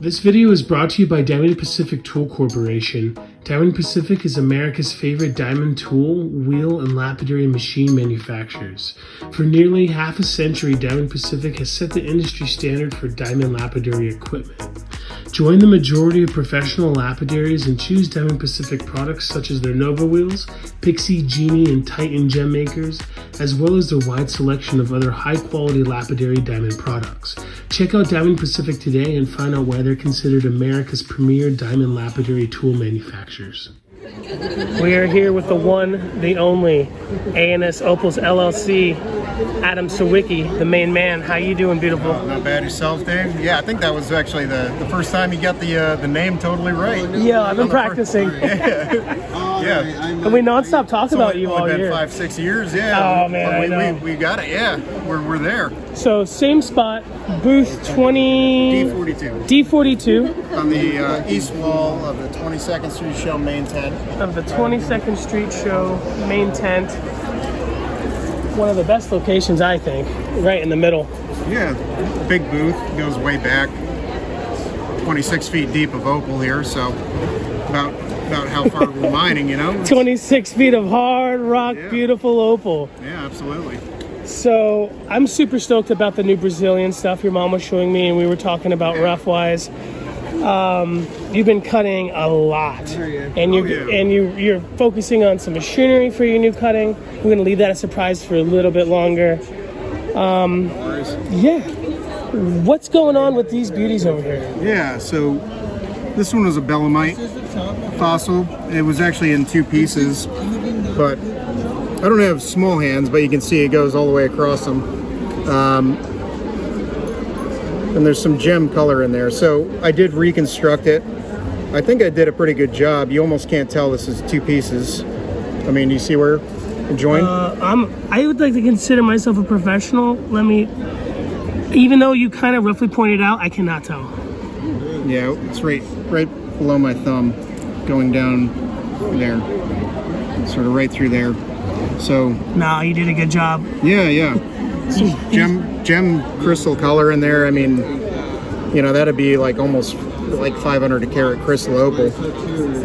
This video is brought to you by Diamond Pacific Tool Corporation. Diamond Pacific is America's favorite diamond tool, wheel, and lapidary machine manufacturers. For nearly half a century, Diamond Pacific has set the industry standard for diamond lapidary equipment. Join the majority of professional lapidaries and choose Diamond Pacific products such as their Nova wheels, Pixie, Genie, and Titan gem makers, as well as their wide selection of other high-quality lapidary diamond products. Check out Diamond Pacific today and find out why they're considered America's premier diamond lapidary tool manufacturers. We are here with the one, the only, A&S Opals LLC, Adam Sawicki, the main man. How you doing, beautiful? Not bad yourself, Dave. Yeah, I think that was actually the first time you got the name totally right. Yeah, I've been practicing. Yeah. And we nonstop talk about you all year. 5-6 years, yeah. Oh man, I know. We got it, yeah. We're there. So same spot, booth 20... D42. On the east wall of the 22nd Street Show main tent. Of the 22nd Street Show main tent. One of the best locations, I think, right in the middle. Yeah, big booth, goes way back. 26 feet deep of opal here, so about how far we're mining, you know? 26 feet of hard rock, yeah. Beautiful opal. Yeah, absolutely. So I'm super stoked about the new Brazilian stuff your mom was showing me, and we were talking about rough wise. You've been cutting a lot, and you're focusing on some machinery for your new cutting. We're going to leave that a surprise for a little bit longer. Yeah. What's going on with these beauties over here? Yeah, so this one was a belemite fossil. It was actually in two pieces, but I don't have small hands, but you can see it goes all the way across them. And there's some gem color in there. So I did reconstruct it. I think I did a pretty good job. You almost can't tell this is two pieces. I mean, do you see where it joined? I would like to consider myself a professional. Even though you kind of roughly pointed out, I cannot tell. Yeah, it's right below my thumb, going down there, sort of right through there. So. No, you did a good job. Yeah. Gem crystal color in there. I mean, you know, that'd be like almost like 500 a carat crystal opal.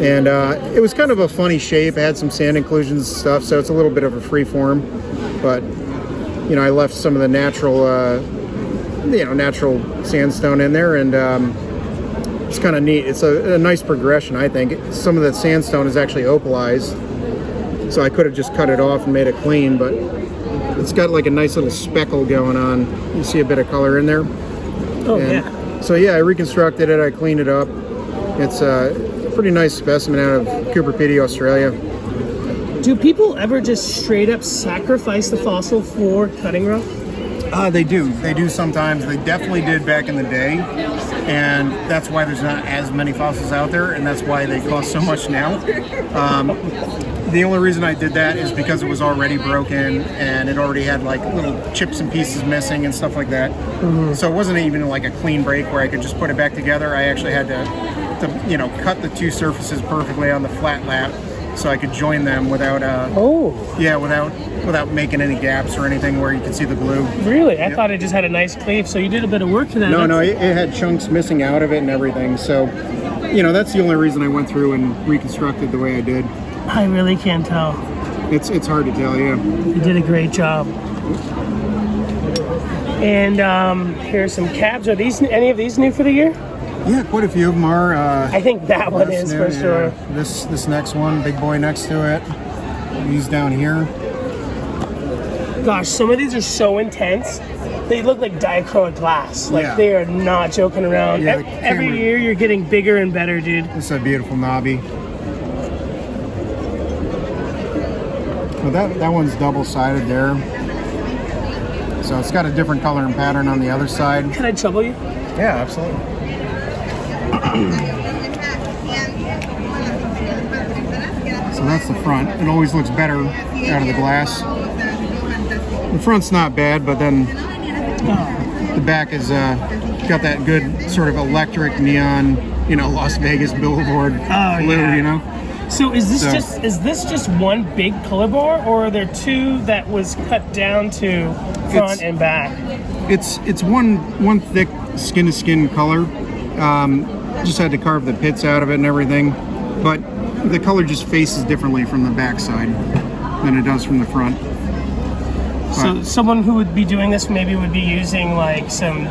And it was kind of a funny shape. It had some sand inclusions and stuff, so it's a little bit of a free form. But, you know, I left some of the natural sandstone in there, and it's kind of neat. It's a nice progression, I think. Some of the sandstone is actually opalized, so I could have just cut it off and made it clean, but it's got like a nice little speckle going on. You see a bit of color in there. Oh, yeah. So yeah, I reconstructed it, I cleaned it up. It's a pretty nice specimen out of Cooper Pedy, Australia. Do people ever just straight up sacrifice the fossil for cutting rough? They do sometimes. They definitely did back in the day, and that's why there's not as many fossils out there, and that's why they cost so much now. The only reason I did that is because it was already broken, and it already had like little chips and pieces missing and stuff like that. Mm-hmm. So it wasn't even like a clean break where I could just put it back together. I actually had to cut the two surfaces perfectly on the flat lap, so I could join them without without making any gaps or anything where you could see the glue. Really? I thought it just had a nice cleave, so you did a bit of work to that. No, it had chunks missing out of it and everything. So, you know, that's the only reason I went through and reconstructed the way I did. I really can't tell. It's hard to tell, yeah. You did a great job. And here's some cabs. Are any of these new for the year? Yeah, quite a few of them are. I think that one is for sure. This next one, big boy next to it. These down here. Gosh, some of these are so intense. They look like diachronic glass. They are not joking around. Yeah, every year you're getting bigger and better, dude. This is a beautiful knobby. Well, that one's double-sided there. So it's got a different color and pattern on the other side. Can I trouble you? Yeah, absolutely. So that's the front. It always looks better out of the glass. The front's not bad, but then the back is got that good sort of electric neon, you know, Las Vegas billboard blue, you know. So is this just one big color bar, or are there two that was cut down to front and back? It's one thick skin to skin color. Just had to carve the pits out of it and everything, but the color just faces differently from the back side than it does from the front. So someone who would be doing this maybe would be using like some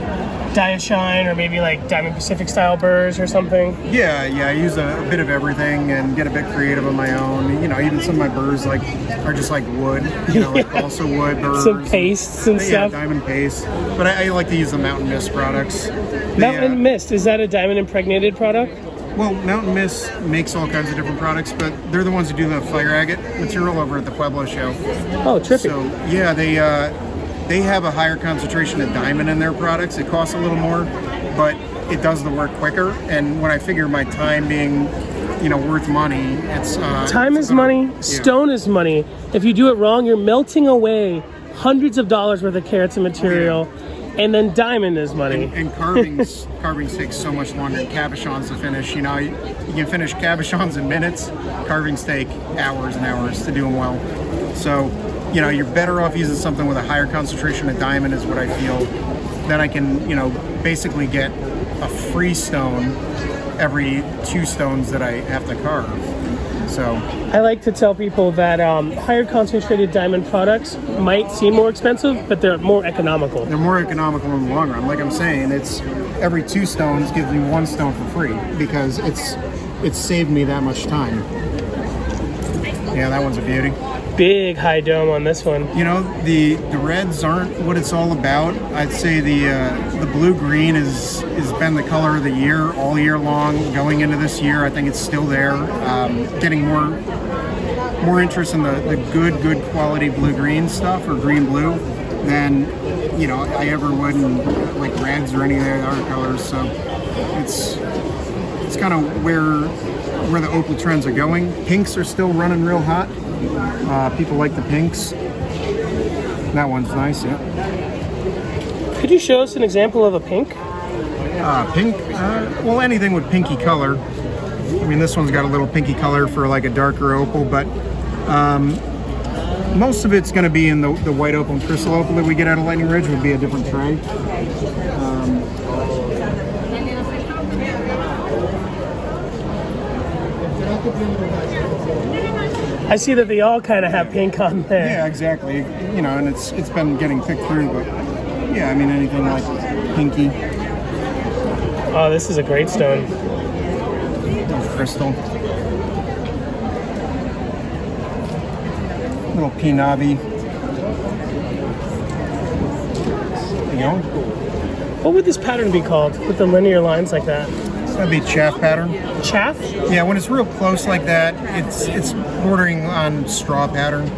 Diashine or maybe like Diamond Pacific style burrs or something. Yeah, I use a bit of everything and get a bit creative on my own. You know, even some of my burrs are just like wood, you know, like also wood burrs. Some pastes and stuff. Diamond paste. But I like to use the Mountain Mist products. Mountain Mist, is that a diamond impregnated product? Well, Mountain Mist makes all kinds of different products, but they're the ones who do the fire agate material over at the Pueblo show. Oh, trippy. So yeah, they have a higher concentration of diamond in their products. It costs a little more, but it does the work quicker. And when I figure my time being, you know, worth money, it's time is money. Yeah. Stone is money. If you do it wrong, you're melting away hundreds of dollars worth of carats of material. Yeah. And then diamond is money. And carvings take so much longer than cabochons to finish. You know, you can finish cabochons in minutes. Carvings take hours and hours to do them well. So, you know, you're better off using something with a higher concentration of diamond is what I feel. Then I can, you know, basically get a free stone every 2 stones that I have to carve. So I like to tell people that higher concentrated diamond products might seem more expensive, but they're more economical. They're more economical in the long run. Like I'm saying, it's every 2 stones gives me 1 stone for free because it's saved me that much time. Yeah, that one's a beauty. Big high dome on this one. You know, the reds aren't what it's all about. I'd say the blue-green has been the color of the year all year long. Going into this year, I think it's still there. Getting more interest in the good quality blue-green stuff or green-blue than, you know, I ever would in like reds or any of the other colors. So it's kind of where the opal trends are going. Pinks are still running real hot. People like the pinks. That one's nice, yeah. Could you show us an example of a pink? Pink? Well, anything with pinky color. I mean, this one's got a little pinky color for like a darker opal, but most of it's going to be in the white opal and crystal opal that we get out of Lightning Ridge would be a different tray. I see that they all kind of have pink on there. Yeah, exactly. You know, and it's been getting picked through, but yeah, I mean anything like pinky. Oh, this is a great stone. Crystal. Little pinabi. There you go. What would this pattern be called with the linear lines like that? That'd be chaff pattern. Chaff? Yeah, when it's real close like that, it's bordering on straw pattern.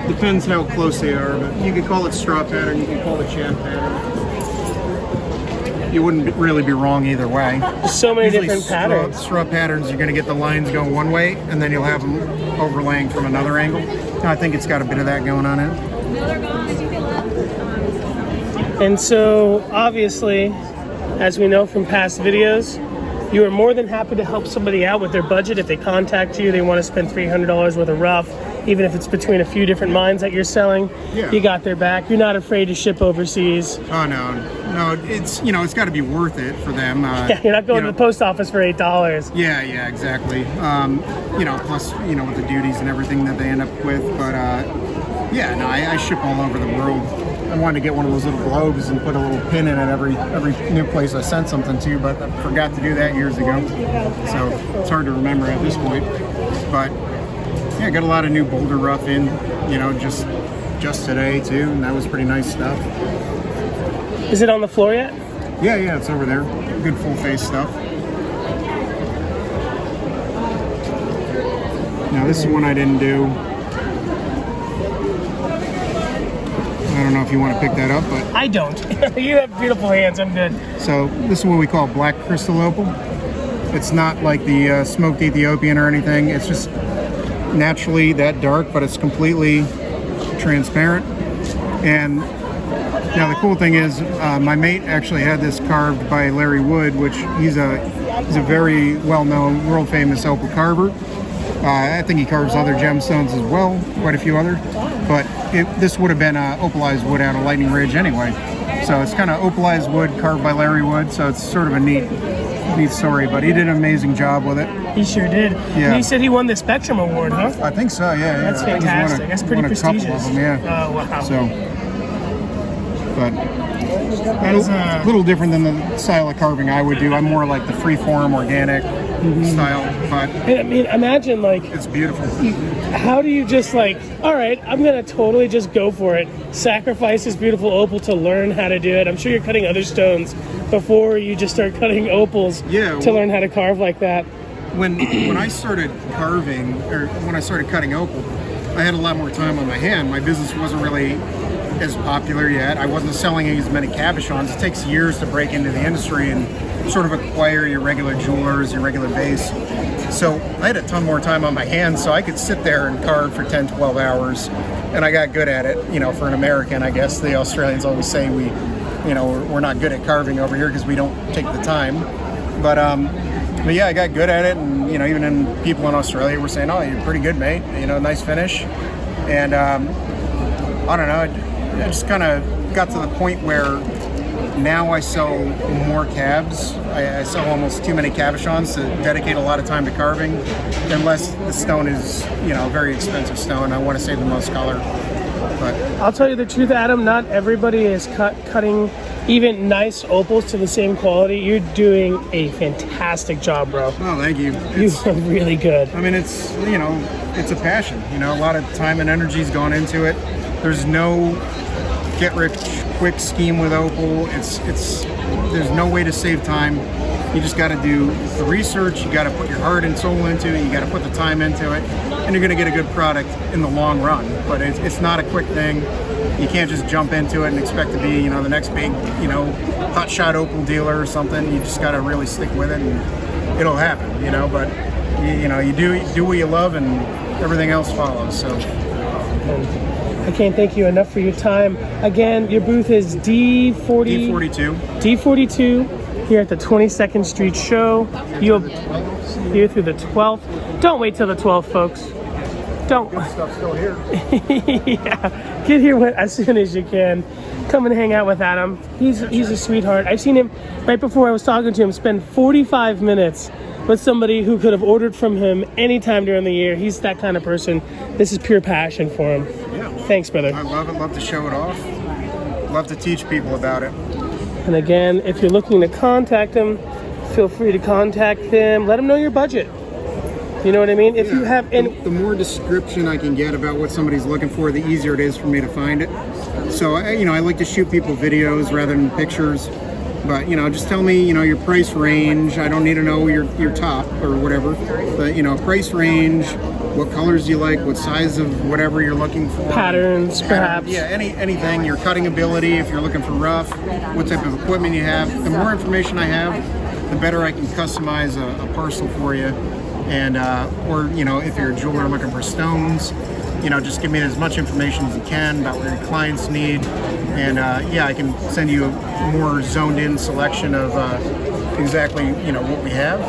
Depends how close they are, but you could call it straw pattern, you could call it chaff pattern. You wouldn't really be wrong either way. So many different patterns. Straw patterns, you're going to get the lines going one way, and then you'll have them overlaying from another angle. I think it's got a bit of that going on in it. And so, obviously, as we know from past videos, you are more than happy to help somebody out with their budget. If they contact you, they want to spend $300 worth of rough, even if it's between a few different mines that you're selling, yeah. You got their back. You're not afraid to ship overseas. Oh, no, it's, you know, it's got to be worth it for them. Yeah, you're not going to the post office for $8. Yeah, exactly. You know, plus, you know, with the duties and everything that they end up with. But, yeah, no, I ship all over the world. I wanted to get one of those little globes and put a little pin in it every new place I sent something to, but I forgot to do that years ago. So it's hard to remember at this point. But yeah, I got a lot of new Boulder rough in, you know, just today too, and that was pretty nice stuff. Is it on the floor yet? Yeah, it's over there. Good full face stuff. Now this is one I didn't do. I don't know if you want to pick that up, but I don't. You have beautiful hands. I'm good. So this is what we call black crystal opal. It's not like the smoked Ethiopian or anything. It's just naturally that dark, but it's completely transparent. And now the cool thing is, my mate actually had this carved by Larry Wood, which he's a very well-known, world-famous opal carver. I think he carves other gemstones as well, quite a few other. But this would have been opalized wood out of Lightning Ridge anyway. So it's kind of opalized wood carved by Larry Wood. So it's sort of a neat story. But he did an amazing job with it. He sure did. Yeah. And he said he won the Spectrum Award, huh? I think so. Yeah. That's fantastic. That's pretty prestigious. Couple of them, yeah. Oh wow. So, but That is a little different than the style of carving I would do. I'm more like the free-form, organic style, but I mean, imagine like, it's beautiful. how do you just like, all right, I'm gonna totally just go for it. Sacrifice this beautiful opal to learn how to do it. I'm sure you're cutting other stones before you just start cutting opals to learn how to carve like that. When I started carving, or when I started cutting opal, I had a lot more time on my hand. My business wasn't really as popular yet. I wasn't selling as many cabochons. It takes years to break into the industry and sort of acquire your regular jewelers, your regular base. So I had a ton more time on my hands, so I could sit there and carve for 10, 12 hours, and I got good at it. You know, for an American, I guess the Australians always say we're not good at carving over here because we don't take the time. But yeah, I got good at it, and even in people in Australia were saying, "Oh, you're pretty good, mate. Nice finish." And I don't know. I just kind of got to the point where now I sell more cabs. I sell almost too many cabochons to dedicate a lot of time to carving, unless the stone is, a very expensive stone. I want to save the most color. But I'll tell you the truth, Adam, not everybody is cutting even nice opals to the same quality. You're doing a fantastic job, bro. Oh, thank you. You are really good. I mean, it's a passion. A lot of time and energy's gone into it. There's no get-rich-quick scheme with opal. There's no way to save time. You just got to do the research. You got to put your heart and soul into it. You got to put the time into it, and you're going to get a good product in the long run. But it's not a quick thing. You can't just jump into it and expect to be, the next big, hotshot opal dealer or something. You just got to really stick with it, and it'll happen. But you do what you love, and everything else follows. So. I can't thank you enough for your time. Again, your booth is D42. D42 here at the 22nd Street Show. You'll be here through the 12th. Don't wait till the 12th, folks. Don't. Good stuff's still here. Yeah, get here as soon as you can. Come and hang out with Adam. He's a sweetheart. I've seen him right before I was talking to him spend 45 minutes with somebody who could have ordered from him anytime during the year. He's that kind of person. This is pure passion for him. Yeah. Thanks, brother. I love it. Love to show it off. Love to teach people about it. And again, if you're looking to contact him, feel free to contact him. Let him know your budget. You know what I mean? If you have any... The more description I can get about what somebody's looking for, the easier it is for me to find it. So, I like to shoot people videos rather than pictures. But, just tell me, your price range. I don't need to know your top or whatever. But, price range, what colors you like, what size of whatever you're looking for. Patterns, perhaps. Yeah, anything. Your cutting ability, if you're looking for rough, what type of equipment you have. The more information I have, the better I can customize a parcel for you. And, or, if you're a jeweler looking for stones, just give me as much information as you can about what your clients need. And, I can send you a more zoned in selection of exactly, what we have.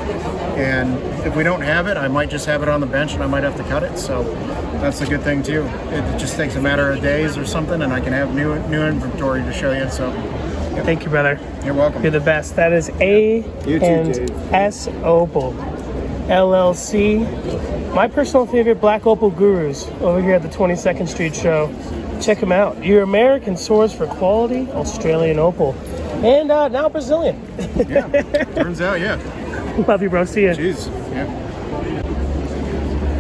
And if we don't have it, I might just have it on the bench and I might have to cut it. So that's a good thing too. It just takes a matter of days or something, and I can have new inventory to show you. So yeah. Thank you, brother. You're welcome. You're the best. That is A&S Opal LLC. My personal favorite black opal gurus over here at the 22nd Street Show. Check them out. Your American source for quality Australian opal. And now Brazilian. Yeah, turns out, yeah. Love you, bro. See ya. Jeez. Yeah.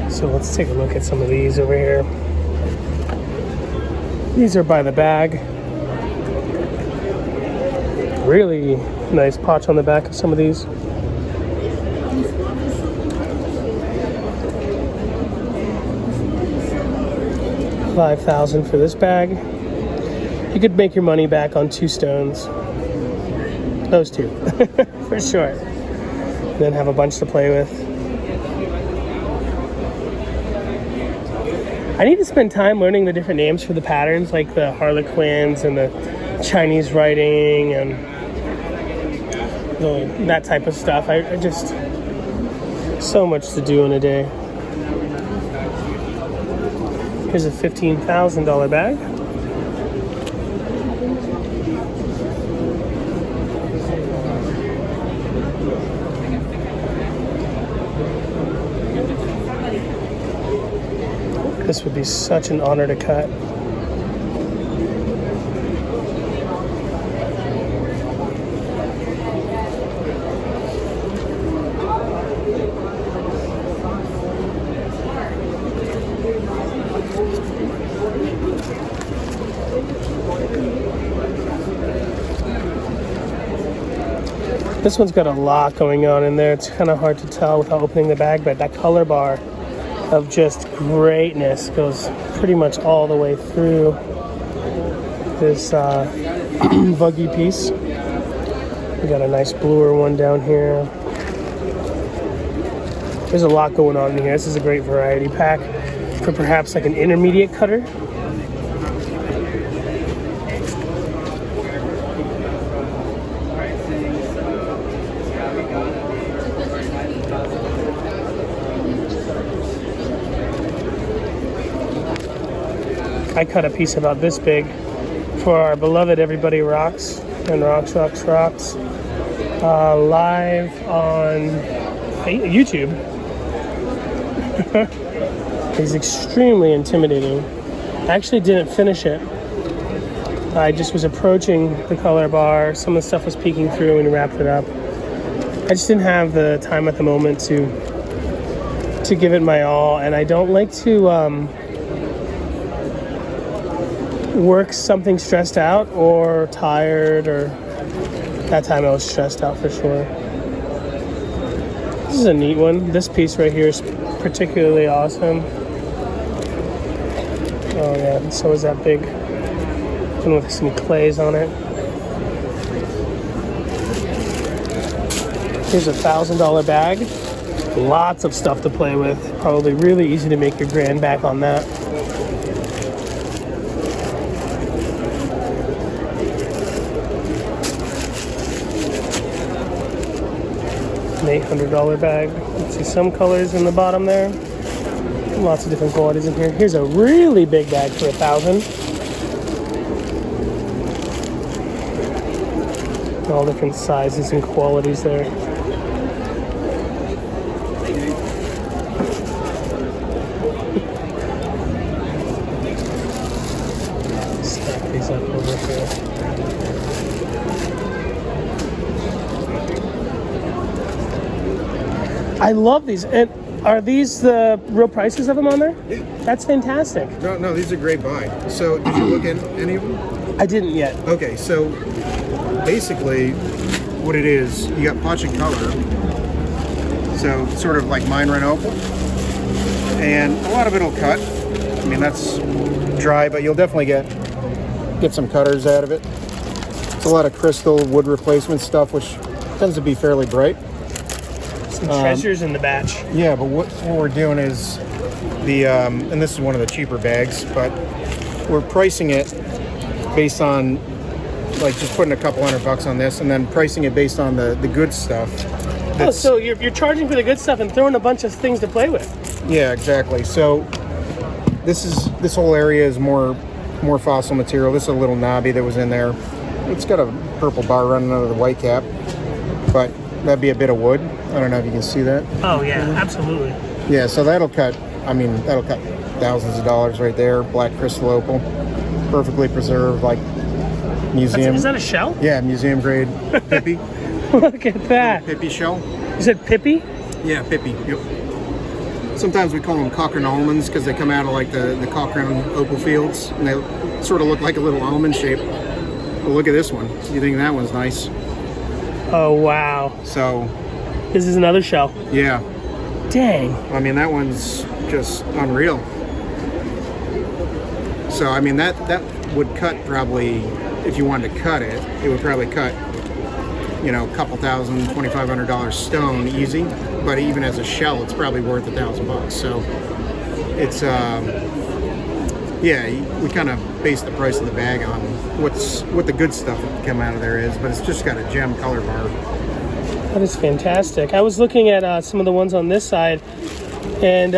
So let's take a look at some of these over here. These are by the bag. Really nice potch on the back of some of these. $5,000 for this bag. You could make your money back on 2 stones. Those 2, for sure. Then have a bunch to play with. I need to spend time learning the different names for the patterns, like the Harlequins and the Chinese writing and that type of stuff. I just, so much to do in a day. Here's a $15,000 bag. This would be such an honor to cut. This one's got a lot going on in there. It's kind of hard to tell without opening the bag, but that color bar of just greatness goes pretty much all the way through this buggy piece. We got a nice bluer one down here. There's a lot going on in here. This is a great variety pack for perhaps like an intermediate cutter. I cut a piece about this big for our beloved Everybody Rocks and Rocks live on YouTube. He's extremely intimidating. I actually didn't finish it. I just was approaching the color bar. Some of the stuff was peeking through and wrapped it up. I just didn't have the time at the moment to give it my all, and I don't like to work something stressed out or tired, or that time I was stressed out for sure. This is a neat one. This piece right here is particularly awesome. Oh yeah, and so is that big one with some clays on it. Here's a $1,000 bag. Lots of stuff to play with. Probably really easy to make your grand back on that. An $800 bag. Let's see some colors in the bottom there. Lots of different qualities in here. Here's a really big bag for $1,000. All different sizes and qualities there. Stack these up over here. I love these. And are these the real prices of them on there? Yeah. That's fantastic. No, these are a great buy. So, did you look at any of them? I didn't yet. Okay, so basically, what it is, you got potch and color. So, sort of like mine run opal. And a lot of it'll cut. I mean, that's dry, but you'll definitely get some cutters out of it. It's a lot of crystal wood replacement stuff, which tends to be fairly bright. Some treasures in the batch. Yeah, but what we're doing is and this is one of the cheaper bags, but we're pricing it based on like just putting a couple $100 on this, and then pricing it based on the good stuff. Oh, so you're charging for the good stuff and throwing a bunch of things to play with. Yeah, exactly. So this whole area is more fossil material. This is a little knobby that was in there. It's got a purple bar running under the white cap, but that'd be a bit of wood. I don't know if you can see that. Oh yeah, absolutely. Yeah, so that'll cut thousands of dollars right there. Black crystal opal, perfectly preserved, like museum. Is that a shell? Yeah, museum grade Pippi. Look at that. Pippi shell. You said Pippi? Yeah, Pippi. Yep. Sometimes we call them Cochrane almonds because they come out of like the Cochrane opal fields, and they sort of look like a little almond shape. Well, look at this one. You think that one's nice? Oh wow. So this is another shell. Yeah. Dang. I mean, that one's just unreal. So I mean, that would cut probably, if you wanted to cut it, it would probably cut, you know, a couple $1,000, $2,500 stone easy. But even as a shell, it's probably worth $1,000. So it's yeah, we kind of base the price of the bag on what the good stuff that come out of there is, but it's just got a gem color bar. That is fantastic. I was looking at some of the ones on this side, and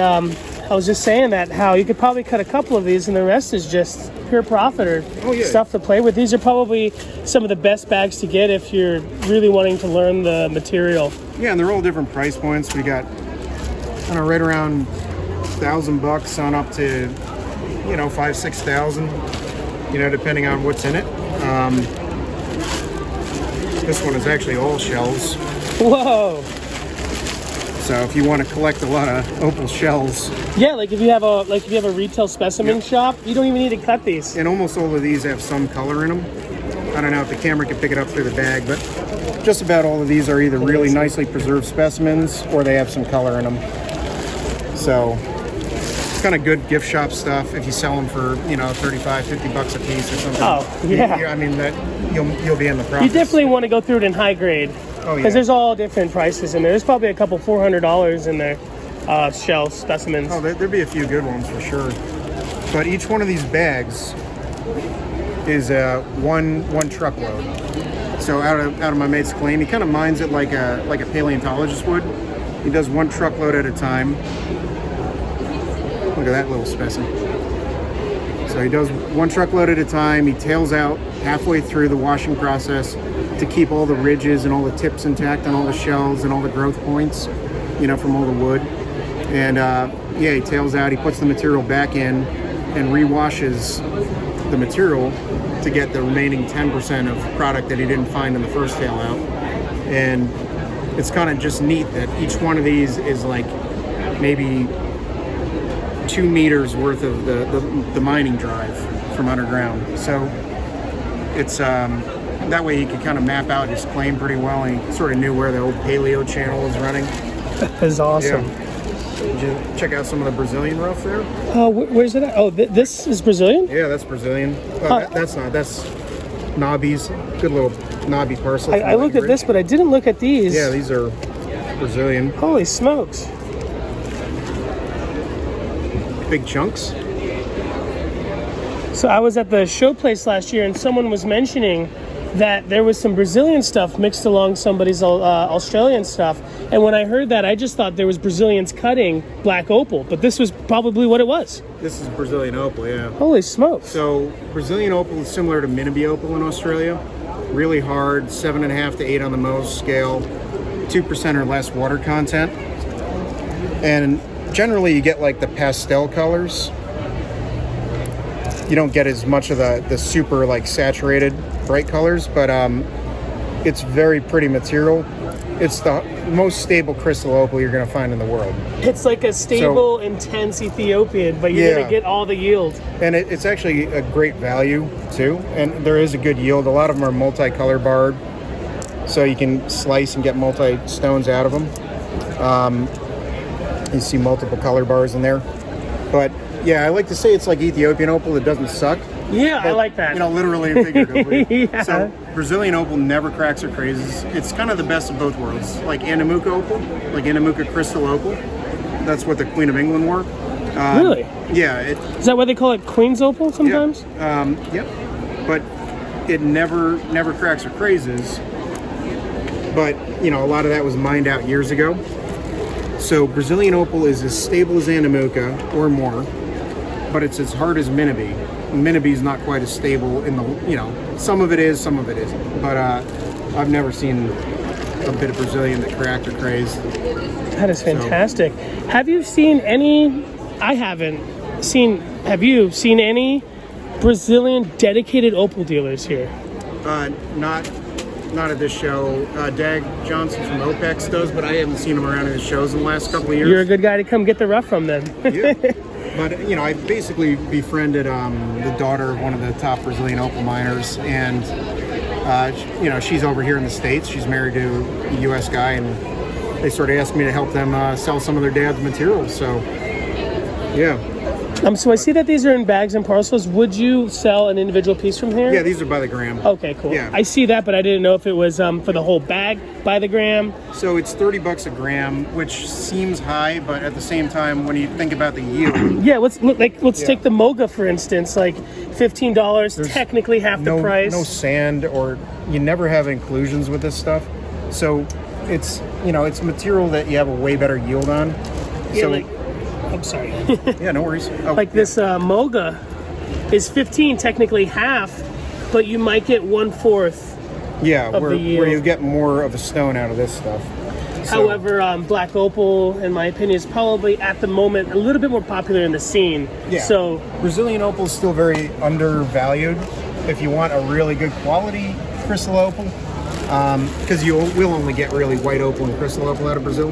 I was just saying that how you could probably cut a couple of these and the rest is just pure profit or stuff to play with. These are probably some of the best bags to get if you're really wanting to learn the material. Yeah, and they're all different price points. We got kind of right around $1,000 on up to, you know, 5,000-6,000, you know, depending on what's in it. This one is actually all shells. Whoa. So if you want to collect a lot of opal shells. Yeah, like if you have a retail specimen shop, you don't even need to cut these. And almost all of these have some color in them. I don't know if the camera can pick it up through the bag, but just about all of these are either really nicely preserved specimens or they have some color in them. So it's kind of good gift shop stuff if you sell them for, you know, $35-50 a piece or something. Oh, yeah. I mean, that you'll be in the profit. You definitely want to go through it in high grade. Oh, yeah. Because there's all different prices in there. There's probably a couple $400 in there, shell specimens. Oh, there'd be a few good ones for sure. But each one of these bags is one truckload. So out of my mate's claim, he kind of mines it like a paleontologist would. He does one truckload at a time. Look at that little specimen. So he does one truckload at a time. He tails out halfway through the washing process to keep all the ridges and all the tips intact on all the shells and all the growth points, you know, from all the wood. And yeah, he tails out, he puts the material back in and re-washes the material to get the remaining 10% of product that he didn't find in the first tail out. And it's kind of just neat that each one of these is like maybe 2 meters worth of the mining drive from underground. So it's that way he could kind of map out his claim pretty well, and he sort of knew where the old paleo channel was running. That's awesome. Yeah. Did you check out some of the Brazilian rough there? Where's it at? Oh, this is Brazilian? Yeah, that's Brazilian. That's knobbies. Good little knobby parcel. I looked at this, but I didn't look at these. Yeah, these are Brazilian. Holy smokes. Big chunks. So I was at the show place last year, and someone was mentioning that there was some Brazilian stuff mixed along somebody's Australian stuff. And when I heard that, I just thought there was Brazilians cutting black opal, but this was probably what it was. This is Brazilian opal, yeah. Holy smokes. So Brazilian opal is similar to Minibee opal in Australia. Really hard, 7.5 to 8 on the Mohs scale, 2% or less water content. And generally you get like the pastel colors. You don't get as much of the super like saturated bright colors, but it's very pretty material. It's the most stable crystal opal you're going to find in the world. It's like a stable, intense Ethiopian, but you're going to get all the yield. And it's actually a great value too, and there is a good yield. A lot of them are multi-color barred, so you can slice and get multi-stones out of them. You see multiple color bars in there. But yeah, I like to say it's like Ethiopian opal. It doesn't suck. Yeah, but, I like that. You know, literally and figuratively. Yeah. So Brazilian opal never cracks or crazes. It's kind of the best of both worlds. Like Anamuka opal, like Anamuka crystal opal. That's what the Queen of England wore. Really? Yeah. Is that why they call it Queen's opal sometimes? Yep. But it never cracks or crazes. But, you know, a lot of that was mined out years ago. So Brazilian opal is as stable as Anamuka or more, but it's as hard as Minibee. Minibee is not quite as stable in the, you know, some of it is, some of it isn't. But I've never seen a bit of Brazilian that cracked or crazed. That is fantastic. So, have you seen any, I haven't seen, have you seen any Brazilian dedicated opal dealers here? Not at this show. Dag Johnson from Opex does, but I haven't seen him around in his shows in the last couple of years. You're a good guy to come get the rough from then. Yeah. But, you know, I basically befriended the daughter of one of the top Brazilian opal miners, and, you know, she's over here in the States. She's married to a U.S. guy, and they sort of asked me to help them sell some of their dad's materials. So, yeah. So I see that these are in bags and parcels. Would you sell an individual piece from here? Yeah, these are by the gram. Okay, cool. Yeah. I see that, but I didn't know if it was for the whole bag by the gram. So it's $30 a gram, which seems high, but at the same time, when you think about the yield, yeah. Let's take the Moga for instance. Like $15, technically half the price. No sand, or you never have inclusions with this stuff. So it's, you know, it's material that you have a way better yield on. Yeah, So like, I'm sorry. Yeah, no worries. Oh, Like this Moga is 15, technically half, but you might get 1/4. yeah, of where, the yield. where you get more of a stone out of this stuff. So- However, Black Opal, in my opinion, is probably at the moment a little bit more popular in the scene. Yeah. So Brazilian opal is still very undervalued. If you want a really good quality crystal opal, because you will only get really white opal and crystal opal out of Brazil.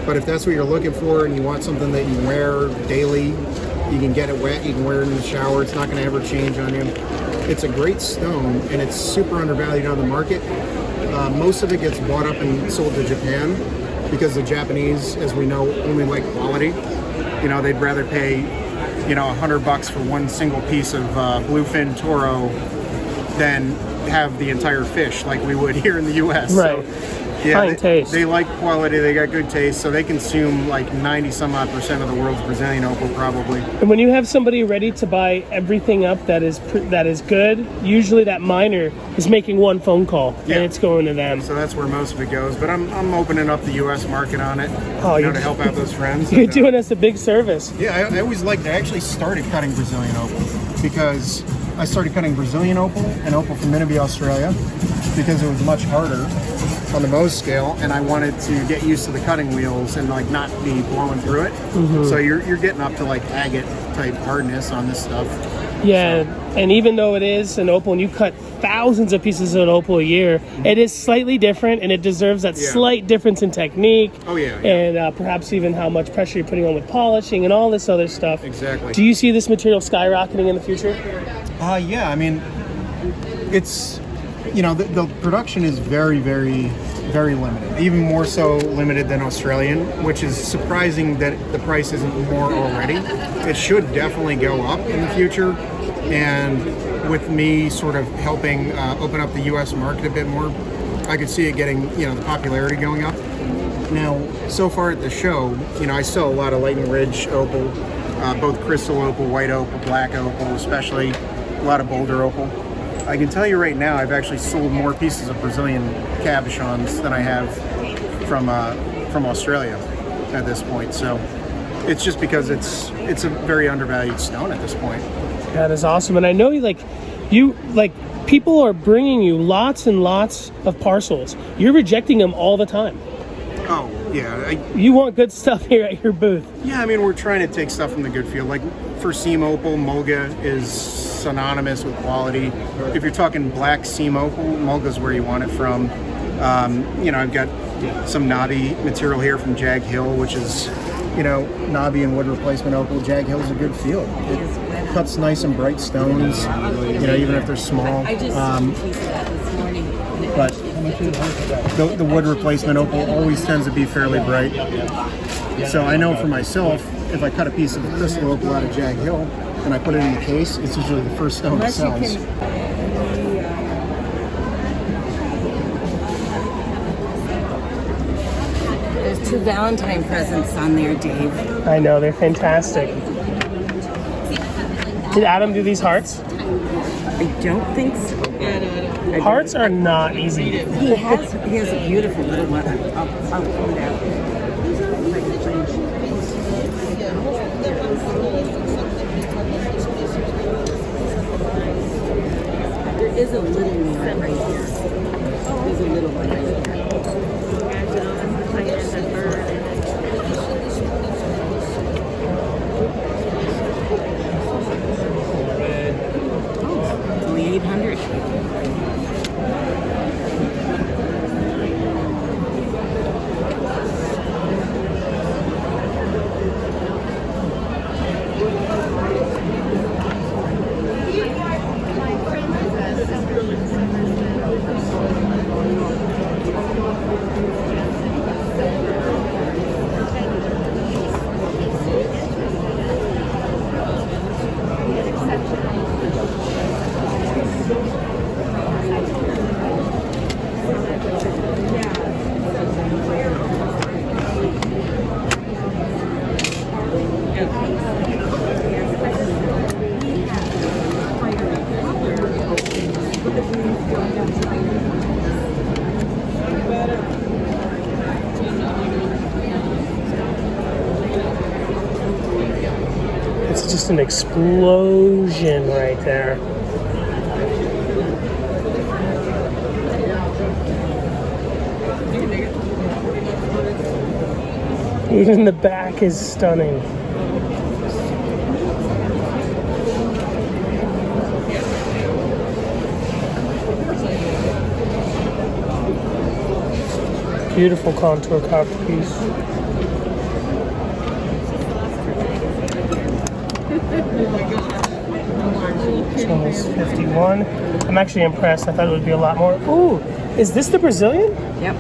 But if that's what you're looking for and you want something that you wear daily, you can get it wet, you can wear it in the shower, it's not going to ever change on you. It's a great stone and it's super undervalued on the market. Most of it gets bought up and sold to Japan because the Japanese, as we know, only like quality. You know, they'd rather pay, you know, $100 for one single piece of bluefin toro than have the entire fish like we would here in the U.S. Right. So, yeah, Fine taste. they like quality, they got good taste, so they consume like 90-some-odd% of the world's Brazilian opal probably. And when you have somebody ready to buy everything up that is good, usually that miner is making one phone call Yeah. and it's going to them. So that's where most of it goes. But I'm opening up the U.S. market on it, Oh, you know, you're- to help out those friends. You're And, doing us a big service. Yeah, I always liked. I actually started cutting Brazilian opal because I started cutting Brazilian opal and opal from Namibia, Australia, because it was much harder on the Mohs scale, and I wanted to get used to the cutting wheels and like not be blowing through it. So you're getting up to like agate type hardness on this stuff. Yeah, and even though it is an opal and you cut thousands of pieces of an opal a year, it is slightly different and it deserves that Yeah. slight difference in technique. Oh, yeah. And perhaps even how much pressure you're putting on with polishing and all this other stuff. Exactly. Do you see this material skyrocketing in the future? Yeah, I mean, it's, you know, the production is very, very, very limited. Even more so limited than Australian, which is surprising that the price isn't more already. It should definitely go up in the future. And with me sort of helping open up the U.S. market a bit more, I could see it getting, you know, the popularity going up. Now, so far at the show, you know, I sell a lot of Lightning Ridge opal, both crystal opal, white opal, black opal, especially a lot of Boulder opal. I can tell you right now, I've actually sold more pieces of Brazilian cabochons than I have from Australia at this point. So it's just because it's a very undervalued stone at this point. That is awesome. And I know people are bringing you lots and lots of parcels. You're rejecting them all the time. Oh yeah, You want good stuff here at your booth. I mean, we're trying to take stuff from the good field. Like for seam opal, Moga is synonymous with quality. If you're talking black seam opal, Moga's where you want it from. You know, I've got some knobby material here from Jag Hill, which is, you know, knobby and wood replacement opal. Jag Hill's a good field. It cuts nice and bright stones, you know, even if they're small. But the wood replacement opal always tends to be fairly bright. So I know for myself, if I cut a piece of crystal opal out of Jag Hill and I put it in the case, it's usually the first stone it sells. There's 2 Valentine presents on there, Dave. I know, they're fantastic. Did Adam do these hearts? I don't think so. Hearts are not easy. He has a beautiful little one. I'll pull it out. There is a little one right here. There's a little one right here. Only 800. an explosion right there. Even the back is stunning. Beautiful contour copper piece. This one was 51. I'm actually impressed. I thought it would be a lot more. Ooh, is this the Brazilian? Yep.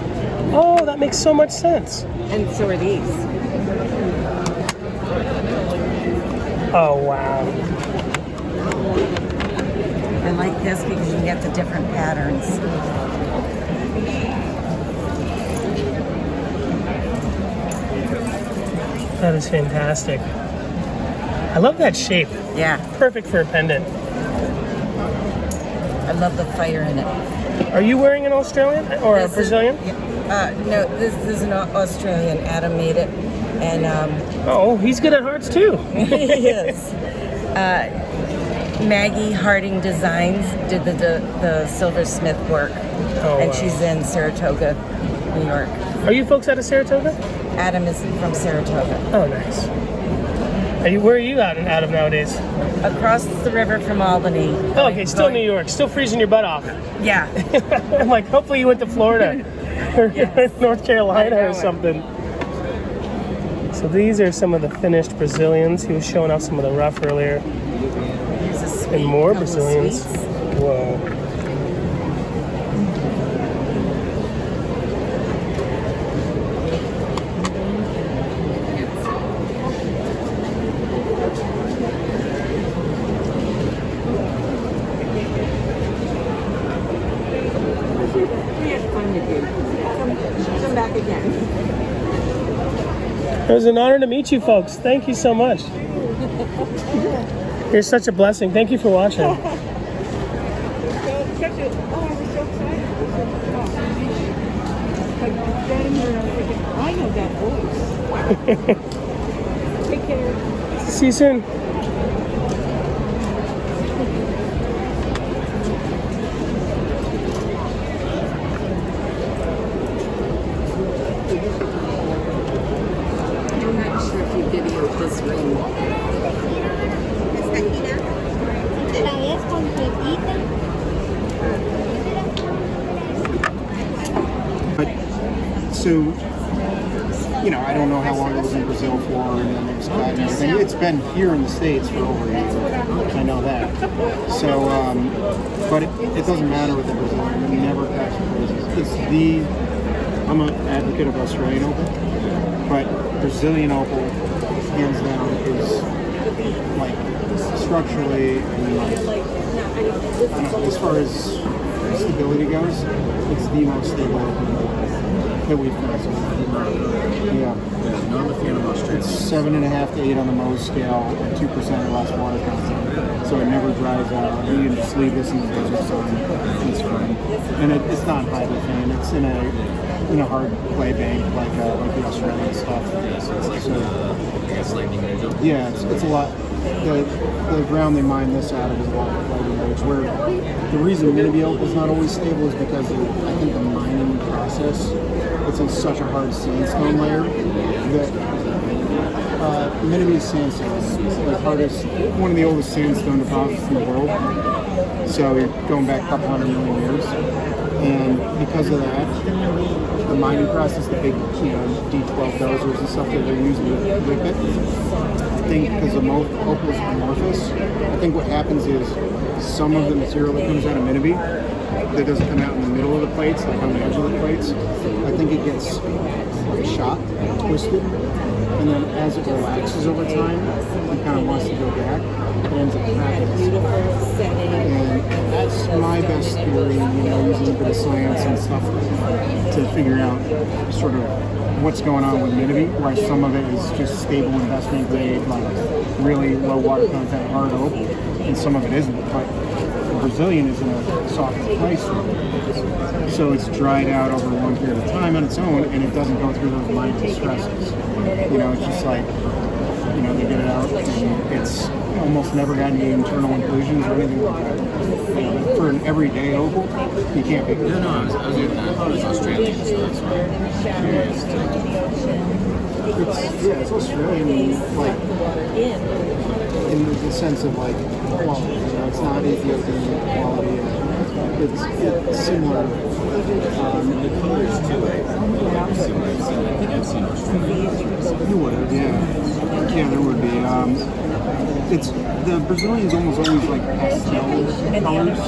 Oh, that makes so much sense. And so are these. Oh, wow. I like this because you can get the different patterns. That is fantastic. I love that shape. Yeah. Perfect for a pendant. I love the fire in it. Are you wearing an Australian or a This is- Brazilian? No, this is an Australian. Adam made it. And Oh, he's good at hearts too. he is. Maggie Harding Designs did the silversmith work. Oh, And wow. she's in Saratoga, New York. Are you folks out of Saratoga? Adam is from Saratoga. Oh, nice. Where are you out of nowadays? Across the river from Albany. Oh, okay, still New York. Still freezing your butt off. Yeah. I'm like, hopefully you went to Florida or North Carolina or something. So these are some of the finished Brazilians. He was showing off some of the rough earlier. Here's a sweet And more couple of Brazilians. sweets. Whoa. We had fun with you. Come back again. It was an honor to meet you folks. Thank you so much. You're such a blessing. Thank you for watching. I was so excited. Like standing here and I was thinking, I know that voice. Take care. See you soon. I'm not sure if you videoed this ring. La ves completita. But so, I don't know how long it was in Brazil for, and then it was cut and everything. It's been here in the States for over a year. I know that. So, but it doesn't matter with the Brazilian. It never packs places. I'm an advocate of Australian Opal, but Brazilian Opal, hands down, is like structurally and like, I don't know, as far as stability goes, it's the most stable opal that we've found. Yeah. No, I'm a fan of Australia. It's 7.5 to 8 on the Mohs scale, and 2% or less water content. So it never dries out. You can just leave this in the desert sun. It's fine. And it's not hydrophane. It's in a hard clay bank like the Australian stuff. So it's like lightning needle. Yeah, it's a lot. The ground they mine this out of is a lot of lightning age. Where the reason Miniby Opal is not always stable is because I think the mining process, it's in such a hard sandstone layer that Miniby sandstone is the hardest, one of the oldest sandstone deposits in the world. So you're going back a couple 100 million years, and because of that, the mining process, the big D12 dozers and stuff that they're using to rip it. I think because the opal is amorphous, I think what happens is some of the material that comes out of Miniby that doesn't come out in the middle of the plates, like on the edge of the plates, I think it gets like shot, twisted, and then as it relaxes over time, it kind of wants to go back. It ends up cracking. And that's my best theory, using a bit of science and stuff to figure out sort of what's going on with Miniby, why some of it is just stable investment grade, like really low water content hard oak, and some of it isn't. But the Brazilian is in a softer place, so it's dried out over a long period of time on its own, and it doesn't go through those mining stresses. It's just like, they get it out, and it's almost never had any internal inclusions or anything like that. For an everyday opal, you can't pick it. No, I thought it was Australian, so that's why I'm curious. It's Australian, like in the sense of like quality. You know, it's not Ethiopian quality. It's similar. The colors too, like, similar. I think I've seen Australian. You would have, yeah. Yeah, there would be. It's the Brazilian's almost always like pastel colors.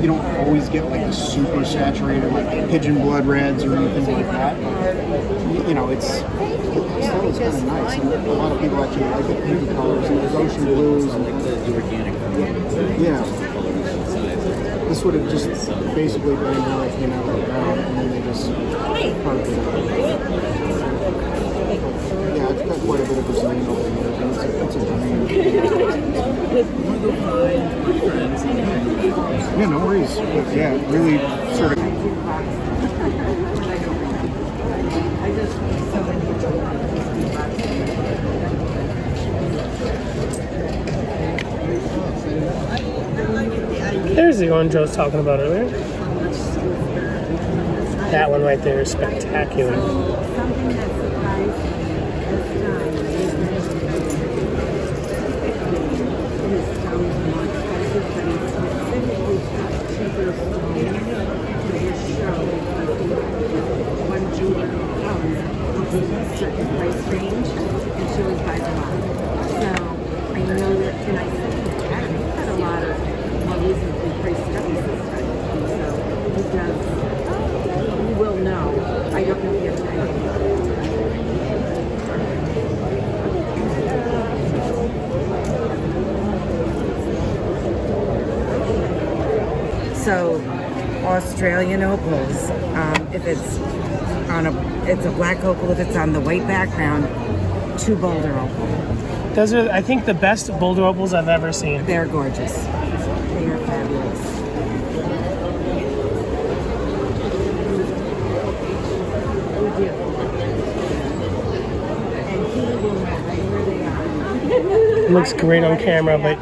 You don't always get like the super saturated like pigeon blood reds or anything like that. You know, it's still it's kind of nice. And a lot of people actually like the pink colors and the ocean blues and Like the organic yeah. This would have just basically been like, you know, and then they just carved it out. Yeah, it's got quite a bit of Brazilian over there. It's a dream. Yeah, no worries. But yeah, really sort of. There's the orange I was talking about earlier. That one right there is spectacular. Something that surprised me this time is stones are more expensive, but he specifically got cheaper stones to his show because he one jeweler was in a certain price range and she always buys a lot. So I know that, and I said, yeah, he's got a lot of more reasonably priced stuff this time. So he does. You will know. I don't know if you have time. So, Australian opals. If it's on it's a black opal. If it's on the white background, 2 Boulder opal. Those are, I think, the best Boulder opals I've ever seen. They're gorgeous. They are fabulous. It looks great on camera, but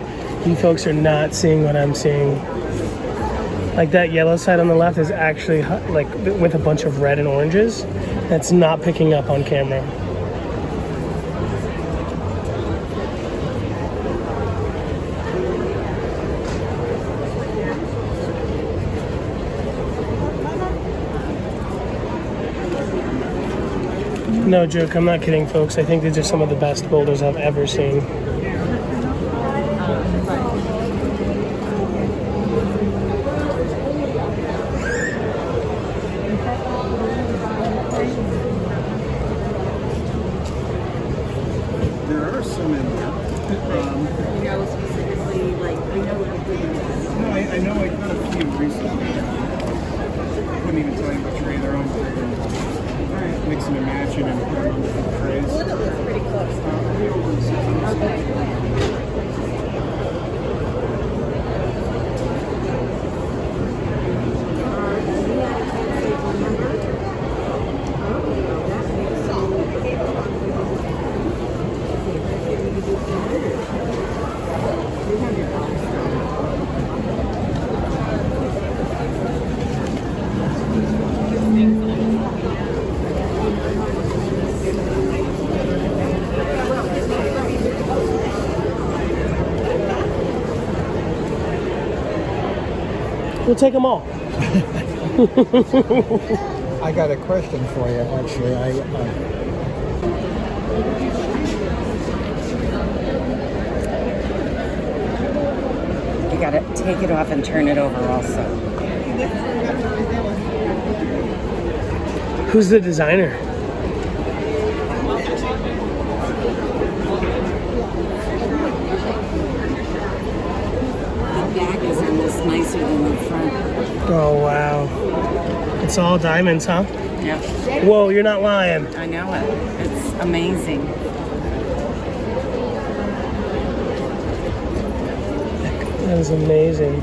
you folks are not seeing what I'm seeing. Like that yellow side on the left is actually like with a bunch of red and oranges. That's not picking up on camera. No joke, I'm not kidding, folks. I think these are some of the best boulders I've ever seen. There are some in there. You know, specifically, like, I know what I'm doing. No, I know I got a few recently. Couldn't even tell you which tray they're on. Mixing and matching and putting on different trays. Pretty close. We'll take them all. I got a question for you, actually. You gotta take it off and turn it over also. Who's the designer? The back is almost nicer than the front. Oh, wow. It's all diamonds, huh? Yeah, Whoa, you're not lying. I know it. It's amazing. That is amazing.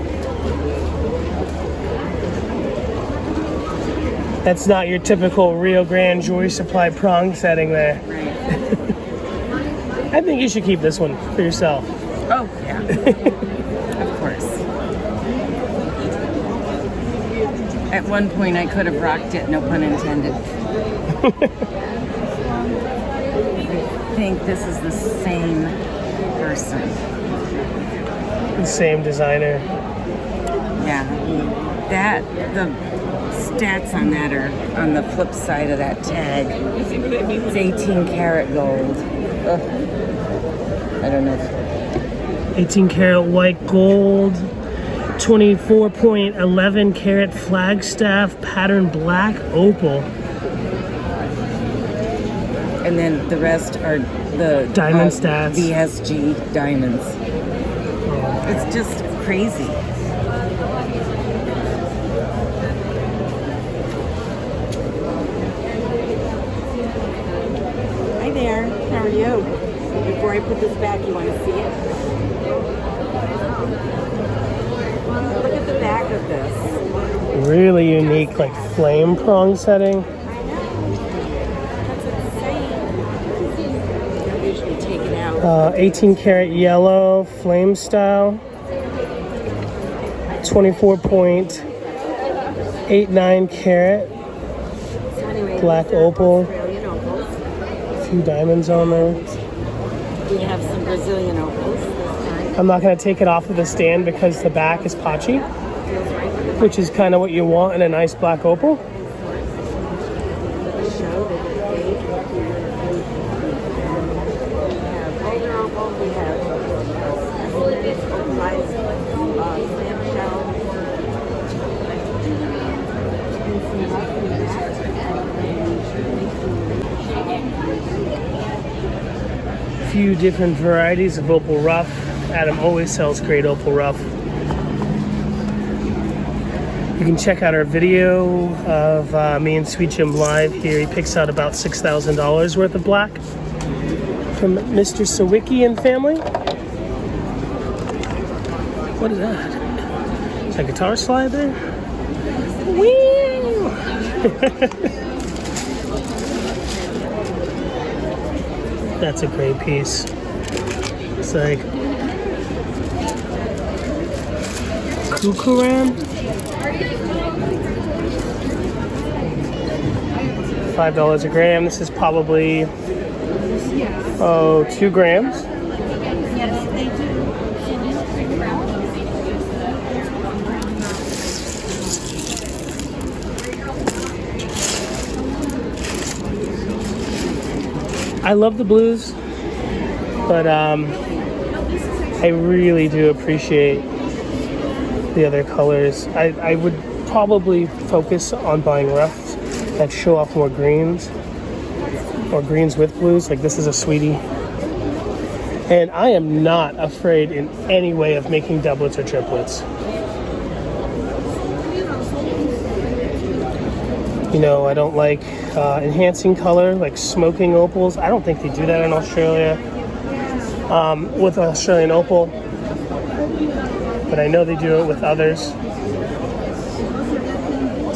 That's not your typical Rio Grande Jewelry Supply prong setting there. Right. I think you should keep this one for yourself. Oh, yeah. Of course. At one point, I could have rocked it, no pun intended. I think this is the same person. The same designer. Yeah. The stats on that are on the flip side of that tag. It's 18 karat gold. Ugh. I don't know. 18 karat white gold. 24.11 karat Flagstaff pattern black opal. And then the rest are the diamond stats. VSG diamonds. It's just crazy. Hi there. How are you? Before I put this back, you want to see it? Look at the back of this. Really unique, like flame prong setting. I know. That's insane. I usually take it out. 18 karat yellow flame style. 24.89 karat So anyway, black these are opal. Australian opals. A few diamonds on there. We have some Brazilian opals this time. I'm not going to take it off of the stand because the back is patchy, Feels right with the which is kind of what you want in a nice black opal. show that it's big. We have Boulder opal. We have Opals, slam shell. Few different varieties of opal rough. Adam always sells great opal rough. You can check out our video of me and Sweet Jim live here. He picks out about $6,000 worth of black from Mr. Sawicki and family. What is that? Is that a guitar slide there? Whee! That's a great piece. It's like Kukuran. $5 a gram. This is probably 2 grams. Yes, they do. I love the blues, but I really do appreciate the other colors. I would probably focus on buying roughs that show off more greens or greens with blues. Like this is a sweetie. And I am not afraid in any way of making doublets or triplets. You know, I don't like enhancing color, like smoking opals. I don't think they do that in Australia with Australian opal, but I know they do it with others.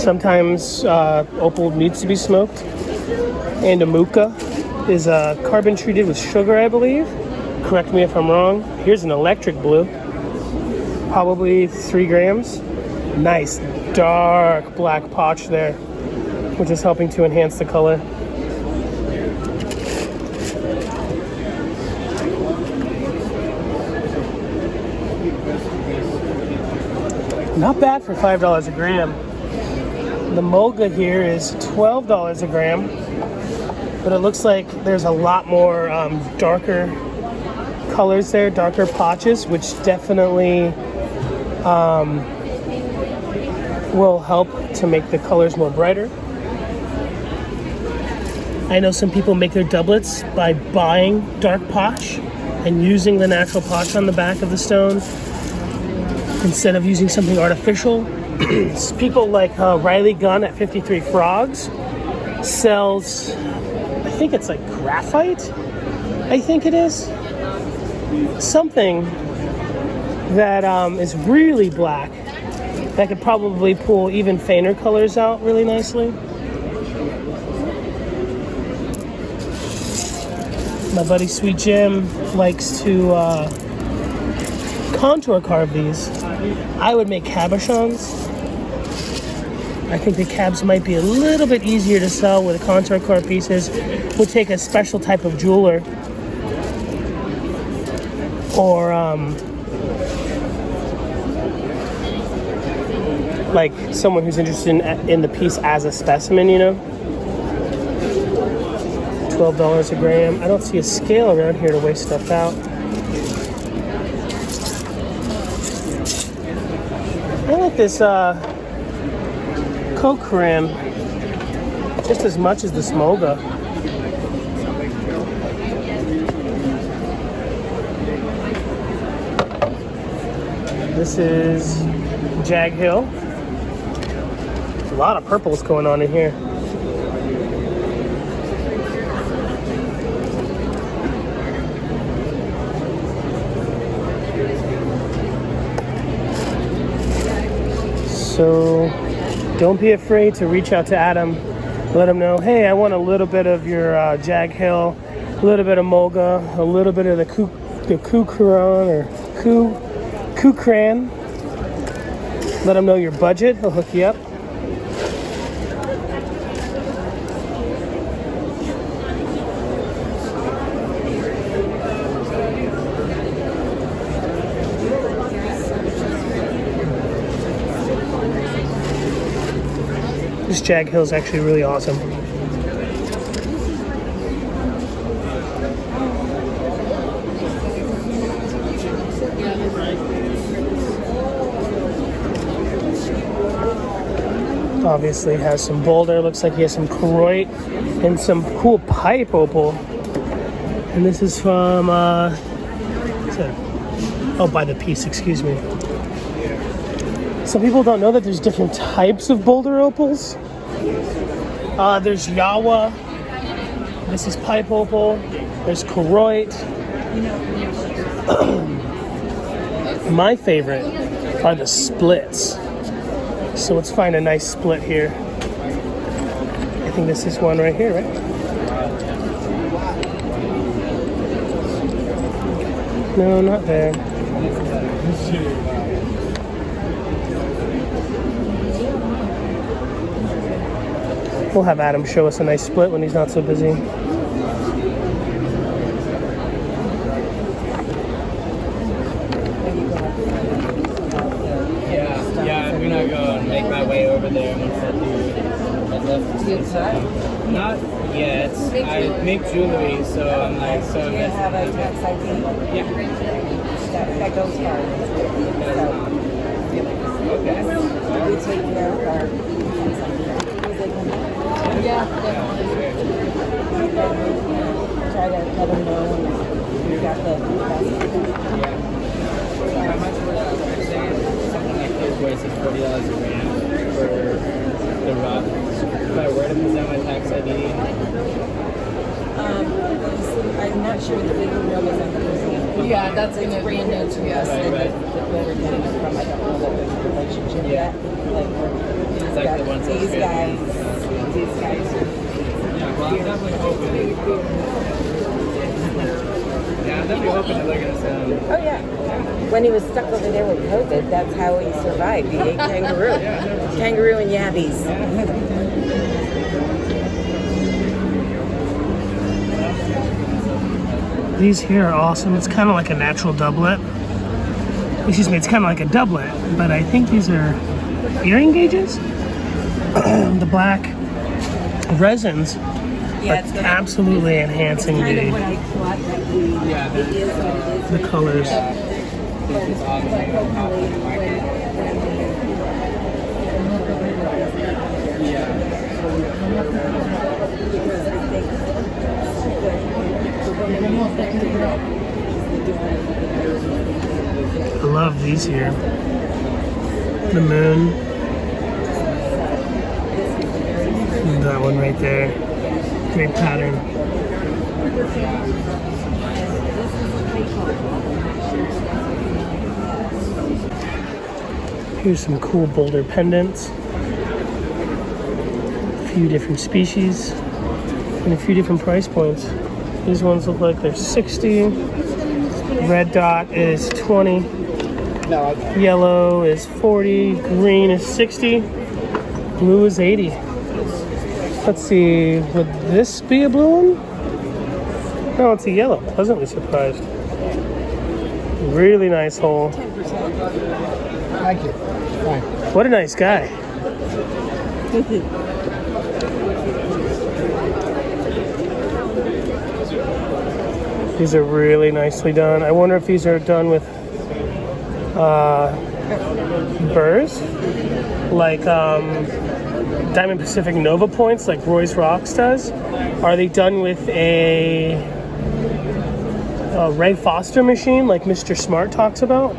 Sometimes opal needs to be smoked, and a muka is carbon treated with sugar, I believe. Correct me if I'm wrong. Here's an electric blue, probably 3 grams. Nice dark black potch there, which is helping to enhance the color. Not bad for $5 a gram. The Mulga here is $12 a gram, but it looks like there's a lot more darker colors there, darker potches, which definitely will help to make the colors more brighter. I know some people make their doublets by buying dark potch and using the natural potch on the back of the stone instead of using something artificial. People like Riley Gunn at 53 Frogs sells, I think it's like graphite, I think it is. Something that is really black that could probably pull even fainter colors out really nicely. My buddy Sweet Jim likes to contour carve these. I would make cabochons. I think the cabs might be a little bit easier to sell with the contour carve pieces. Would take a special type of jeweler, or like someone who's interested in the piece as a specimen, you know. $12 a gram. I don't see a scale around here to weigh stuff out. I like this Coke rim just as much as the Smolga. This is Jag Hill. A lot of purples going on in here. So don't be afraid to reach out to Adam. Let him know, hey, I want a little bit of your Jag Hill, a little bit of Mulga, a little bit of the Kukran or Kukran. Let him know your budget. He'll hook you up. This Jag Hill is actually really awesome. Obviously has some Boulder. Looks like he has some Koroit and some cool pipe opal. And this is from by the piece, excuse me. Some people don't know that there's different types of Boulder opals. There's Yawa. This is pipe opal. There's Koroit. My favorite are the splits. So let's find a nice split here. I think this is one right here, right? No, not there. We'll have Adam show us a nice split when he's not so busy. Yeah, I'm gonna go and make my way over there once I do. Not yet. I make jewelry, so I'm like, so Do you have a tax ID? yeah. That goes far. Okay. We take care of our. Yeah, definitely. Try to let them know when you got the best. How much would I say something like turquoise is $40 a gram for the rough? If I were to present my tax ID, I'm not sure the legal bill is on the museum. Yeah, that's going to be brand new to us. Right, right. Where we're getting it from, I don't know what there's a relationship Yeah. yet. Like, it's like the ones that these fit. guys. These guys. Yeah, well, I'm definitely hoping. Yeah, I'm definitely hoping that they're gonna send. Oh yeah. When he was stuck over there with COVID, that's how he survived. He ate kangaroo. Kangaroo and yabbies. These here are awesome. It's kind of like a natural doublet. Excuse me, it's kind of like a doublet, but I think these are earring gauges. The black resins are absolutely enhancing Kind of the what I thought that it is what it is. the colors. I love these here. The moon. And that one right there. Great pattern. Here's some cool Boulder pendants. A few different species and a few different price points. These ones look like they're 60. Red dot is 20. Yellow is 40. Green is 60. Blue is 80. Let's see, would this be a blue one? No, it's a yellow. Pleasantly surprised. Really nice hole. Thank you. Fine. What a nice guy. These are really nicely done. I wonder if these are done with burrs, like Diamond Pacific Nova points, like Roy's Rocks does. Are they done with a Ray Foster machine, like Mr. Smart talks about?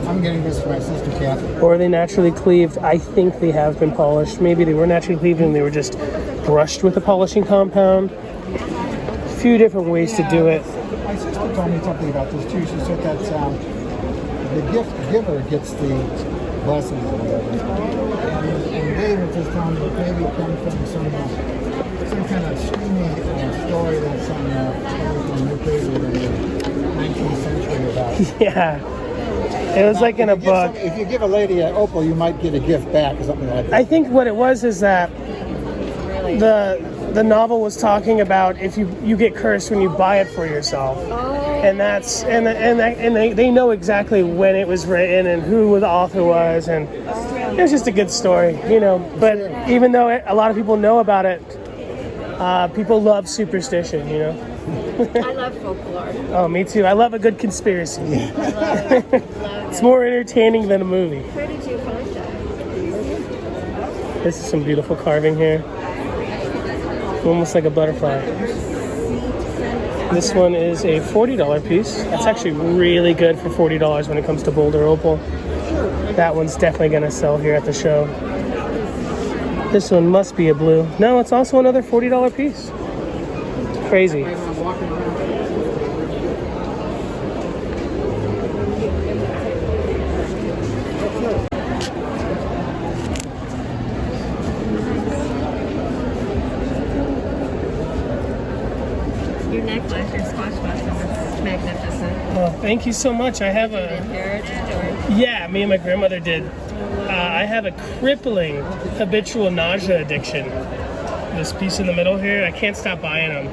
I'm getting this for my sister Kathy. Or are they naturally cleaved? I think they have been polished. Maybe they were naturally cleaved and they were just brushed with a polishing compound. A few different ways to do it. My sister told me something about this too. She said that the gift giver gets the blessings or whatever. And David just telling me that maybe it comes from some kind of streaming story that's on the newspaper in the 19th century about. Yeah. It was like in a book. If you give a lady an opal, you might get a gift back or something like that. I think what it was is that the novel was talking about if you get cursed when you buy it for yourself. And that's and they know exactly when it was written and who the author was, and it was just a good story, you know. But even though a lot of people know about it, people love superstition, you know. I love folklore. Oh, me too. I love a good conspiracy. Love It's more entertaining than a movie. Where did you find that? This is some beautiful carving here. Almost like a butterfly. This one is a $40 piece. That's actually really good for $40 when it comes to Boulder Opal. That one's definitely going to sell here at the show. This one must be a blue. No, it's also another $40 piece. Crazy. Your necklace, your squash blossom is magnificent. Oh, thank you so much. I have a... Inherited or? Yeah, me and my grandmother did. I have a crippling habitual nausea addiction. This piece in the middle here, I can't stop buying them.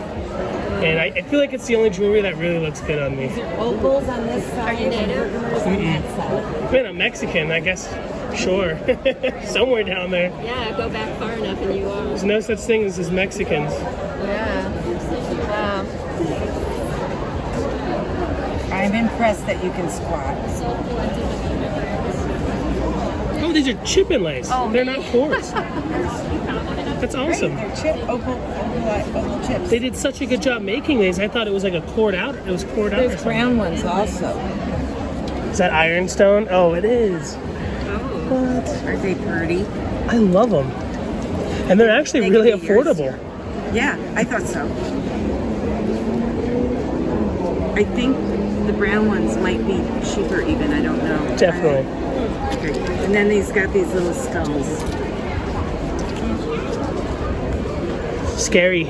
And I feel like it's the only jewelry that really looks good on me. Opals on this side. Are you native? Man, I'm Mexican, I guess. Sure. Somewhere down there. Yeah, go back far enough and you are. There's no such thing as Mexicans. Yeah. Wow. I'm impressed that you can squat. Oh, these are chip inlays. Oh, they're man. not quartz. That's awesome. They're opal chips. They did such a good job making these. I thought it was like a poured out. It was poured out. There's brown ones also. Is that ironstone? Oh, it is. What? Are they pretty? I love them. And they're actually They really can be yours. affordable. Yeah, I thought so. I think the brown ones might be cheaper even, I don't know. Definitely. Okay. And then he's got these little skulls. Scary.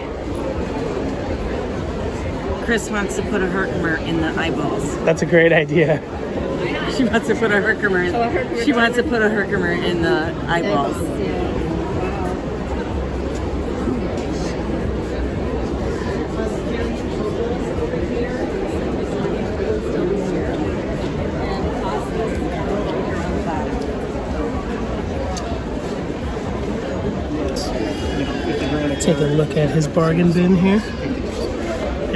Chris wants to put a Herkimer in the eyeballs. That's a great idea. She wants to put a Herkimer in, she wants to put a Herkimer in the eyeballs. Take a look at his bargain bin here.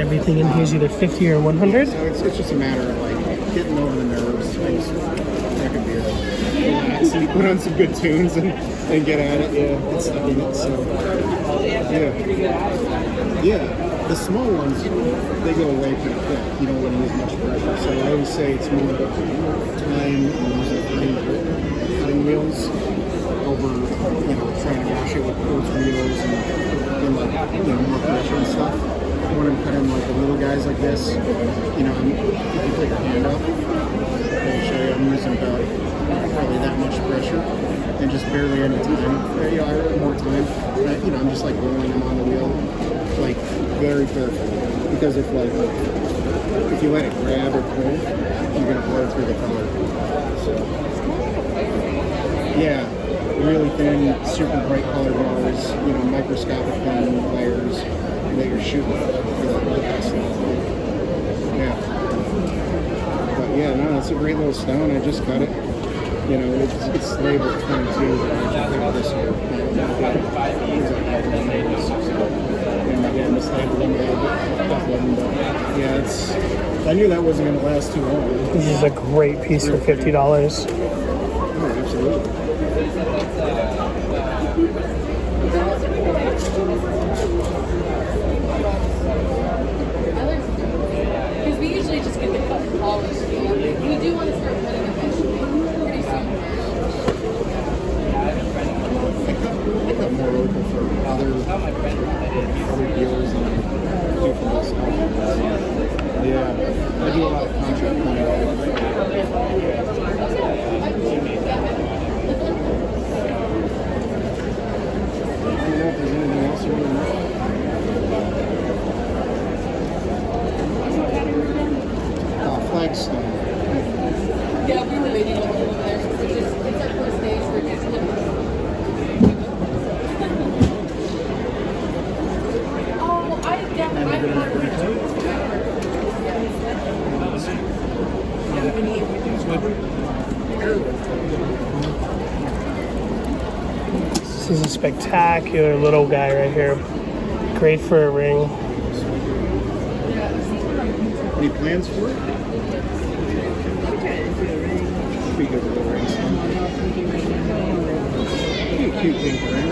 Everything in here is either 50 or 100. So it's just a matter of like getting over the nerves. I just crack a beer, relax, and put on some good tunes and get at it. Yeah, it's stuck in it. So yeah. The small ones, they go away pretty quick. You don't want to use much pressure. So I always say it's more time and using cutting wheels over trying to wash it with quartz wheels and like more pressure and stuff. When I'm cutting like the little guys like this, if you put your hand up, I'll show you. I'm using about probably that much pressure and just barely any time. You know, I have more time. You know, I'm just like rolling them on the wheel, like very carefully, because if you let it grab or pull, you're gonna blow through the color. So yeah, really thin, super bright color bars. You know, microscopic thin layers that you're shooting for the best. Yeah. But yeah, no, it's a great little stone. I just cut it. You know, it's labeled 22, but I just picked this here. And again, mislabeled them a little bit. Yeah, I knew that wasn't going to last too long. This is a great piece for $50. Oh, absolutely. Because we usually just get the cut and polish. We do want to start cutting eventually. Pretty soon. I cut more opal for other dealers than I do for myself. Yeah, I do a lot of contract money. I don't know if there's anything else you want to know. Flagstone. Yeah, we were waiting over there. It's our first day, so we're just oh, I This is a spectacular little guy right here. Great for a ring. Any plans for it? Pretty good little rings. Pretty cute thing for ring.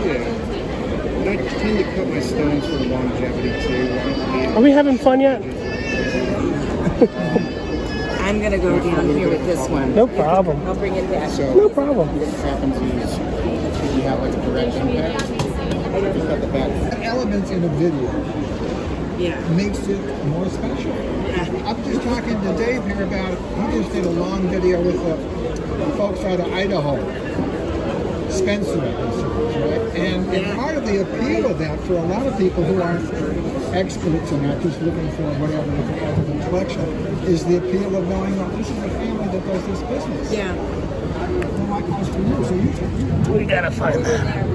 Yeah. And I tend to cut my stones for longevity too. Are we having fun yet? I'm gonna go down here with this one. No problem. I'll bring it back. So No problem. what happens is if you have like a direct impact, you cut the back. Elements in a video Yeah. makes it more special. I'm just talking to Dave here about, he just did a long video with the folks out of Idaho, Spencer, right? And part of the appeal of that for a lot of people who aren't experts and not just looking for whatever to add to the collection is the appeal of knowing that this is a family that does this business. Yeah. And like us for you, so you We gotta find that.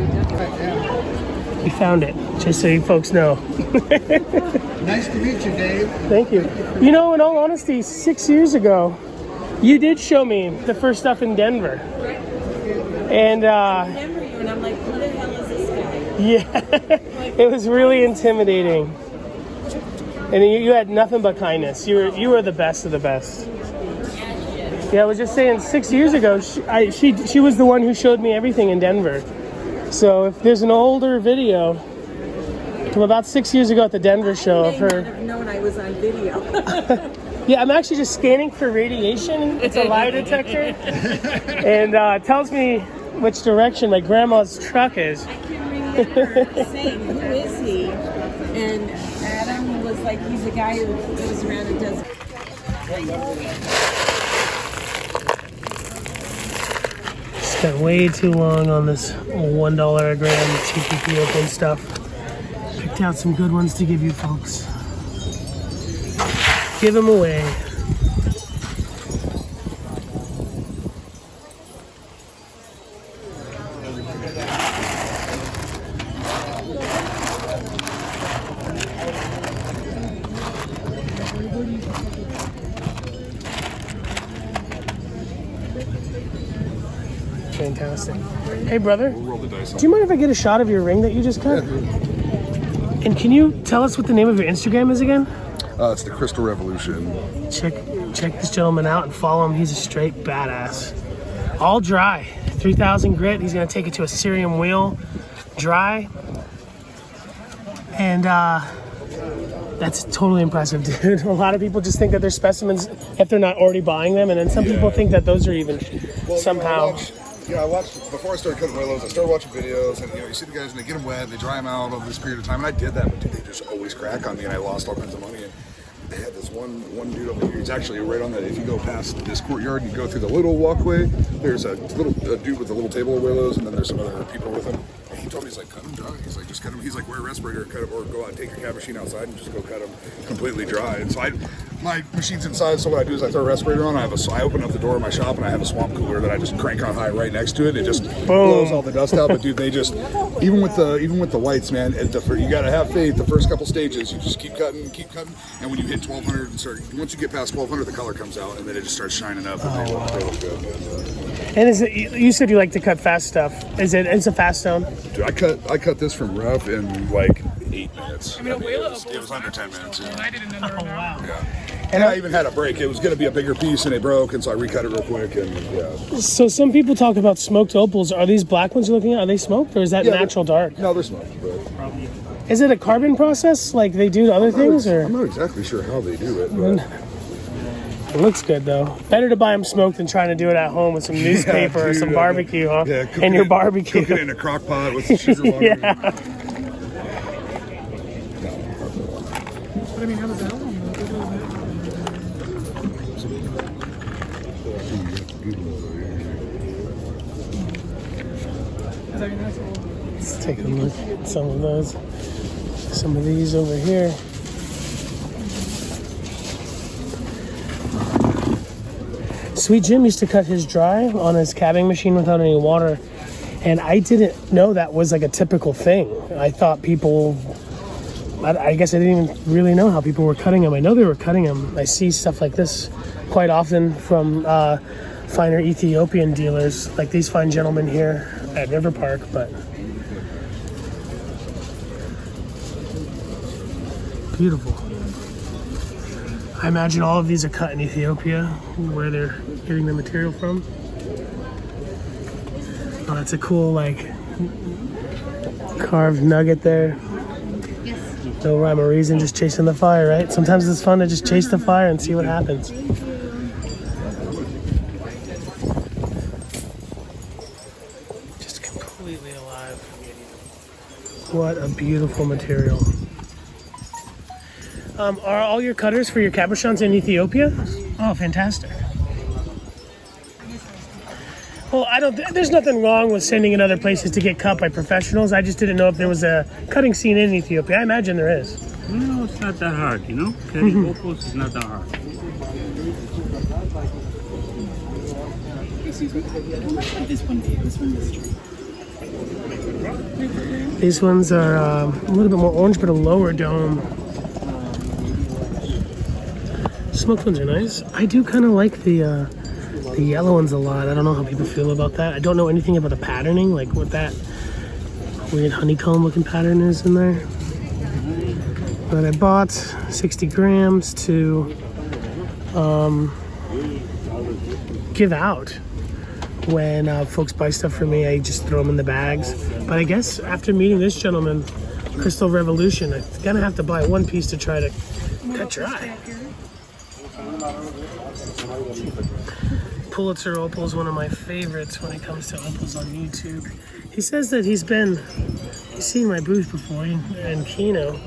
We found it, just so you folks know. Nice to meet you, Dave. Thank you. You know, in all honesty, 6 years ago, you did show me the first stuff in Denver. And I remember you, and I'm like, who the hell is this guy? yeah, it was really intimidating. And you had nothing but kindness. You were the best of the best. Yeah, I was just saying, 6 years ago, she was the one who showed me everything in Denver. So if there's an older video from about 6 years ago at the Denver show of her. I have known I was on video. Yeah, I'm actually just scanning for radiation. It's a lie detector. And it tells me which direction my grandma's truck is. I can remember saying, who is he? And Adam was like, he's a guy who goes around and does. Spent way too long on this $1 a gram Ethiopian stuff. Picked out some good ones to give you folks. Give them away. Fantastic. Hey, brother. Do you mind if I get a shot of your ring that you just cut? And can you tell us what the name of your Instagram is again? It's the Crystal Revolution. Check this gentleman out and follow him. He's a straight badass. All dry. 3,000 grit. He's going to take it to a cerium wheel. Dry. And that's totally impressive, dude. A lot of people just think that they're specimens if they're not already buying them. And then some people think that those are even somehow... I watched, before I started cutting willows, I started watching videos, and you see the guys, and they get them wet, they dry them out over this period of time, and I did that, but dude, they just always crack on me, and I lost all kinds of money. And I had this one dude over here. He's actually right on that. If you go past this courtyard, you go through the little walkway. There's a dude with a little table of willows, and then there's some other people with him. And he told me, he's like, cut them dry. He's like, just cut them. He's like, wear a respirator, cut them, or go out and take your cab machine outside and just go cut them completely dry. And so my machine's inside, so what I do is I throw a respirator on. I open up the door of my shop, and I have a swamp cooler that I just crank on high right next to it. It just blows all the dust out. But dude, they just even with the whites, man, you gotta have faith. The first couple stages, you just keep cutting, and when you hit 1200 and once you get past 1200, the color comes out, and then it just starts shining up. And they look good. And is it? You said you like to cut fast stuff. It's a fast stone. Dude, I cut this from rough in like 8 minutes. I mean, it was under 10 minutes. Yeah. Oh wow. Yeah. And I even had a break. It was going to be a bigger piece, and it broke, and so I recut it real quick. And yeah. So some people talk about smoked opals. Are these black ones you're looking at? Are they smoked, or is that natural dark? No, they're smoked. But is it a carbon process like they do to other things, or? I'm not exactly sure how they do it. But it looks good though. Better to buy them smoked than trying to do it at home with some newspaper or some barbecue, huh? Yeah, and your barbecue. Cook it in a crock pot with some sugar water. Yeah. But I mean, how does that one Let's take a look at some of those. Some of these over here. Sweet Jim used to cut his dry on his cabbing machine without any water, and I didn't know that was like a typical thing. I thought people, I guess I didn't even really know how people were cutting them. I know they were cutting them. I see stuff like this quite often from finer Ethiopian dealers, like these fine gentlemen here at River Park, but beautiful. I imagine all of these are cut in Ethiopia, where they're getting the material from. Oh, that's a cool, like, carved nugget there. No rhyme or reason, just chasing the fire, right? Sometimes it's fun to just chase the fire and see what happens. Just completely alive. What a beautiful material. Are all your cutters for your cabochons in Ethiopia? Oh, fantastic. Well, there's nothing wrong with sending in other places to get cut by professionals. I just didn't know if there was a cutting scene in Ethiopia. I imagine there is. No, it's not that hard, you know? Cutting opals is not that hard. Excuse me, how much would this one be? This one is These ones are a little bit more orange, but a lower dome. Smoked ones are nice. I do kind of like the yellow ones a lot. I don't know how people feel about that. I don't know anything about the patterning, like what that weird honeycomb looking pattern is in there. But I bought 60 grams to give out. When folks buy stuff for me, I just throw them in the bags. But I guess after meeting this gentleman, Crystal Revolution, I'm gonna have to buy one piece to try to cut dry. Pulitzer Opal is one of my favorites when it comes to opals on YouTube. He says that he's seen my booth before, and Kino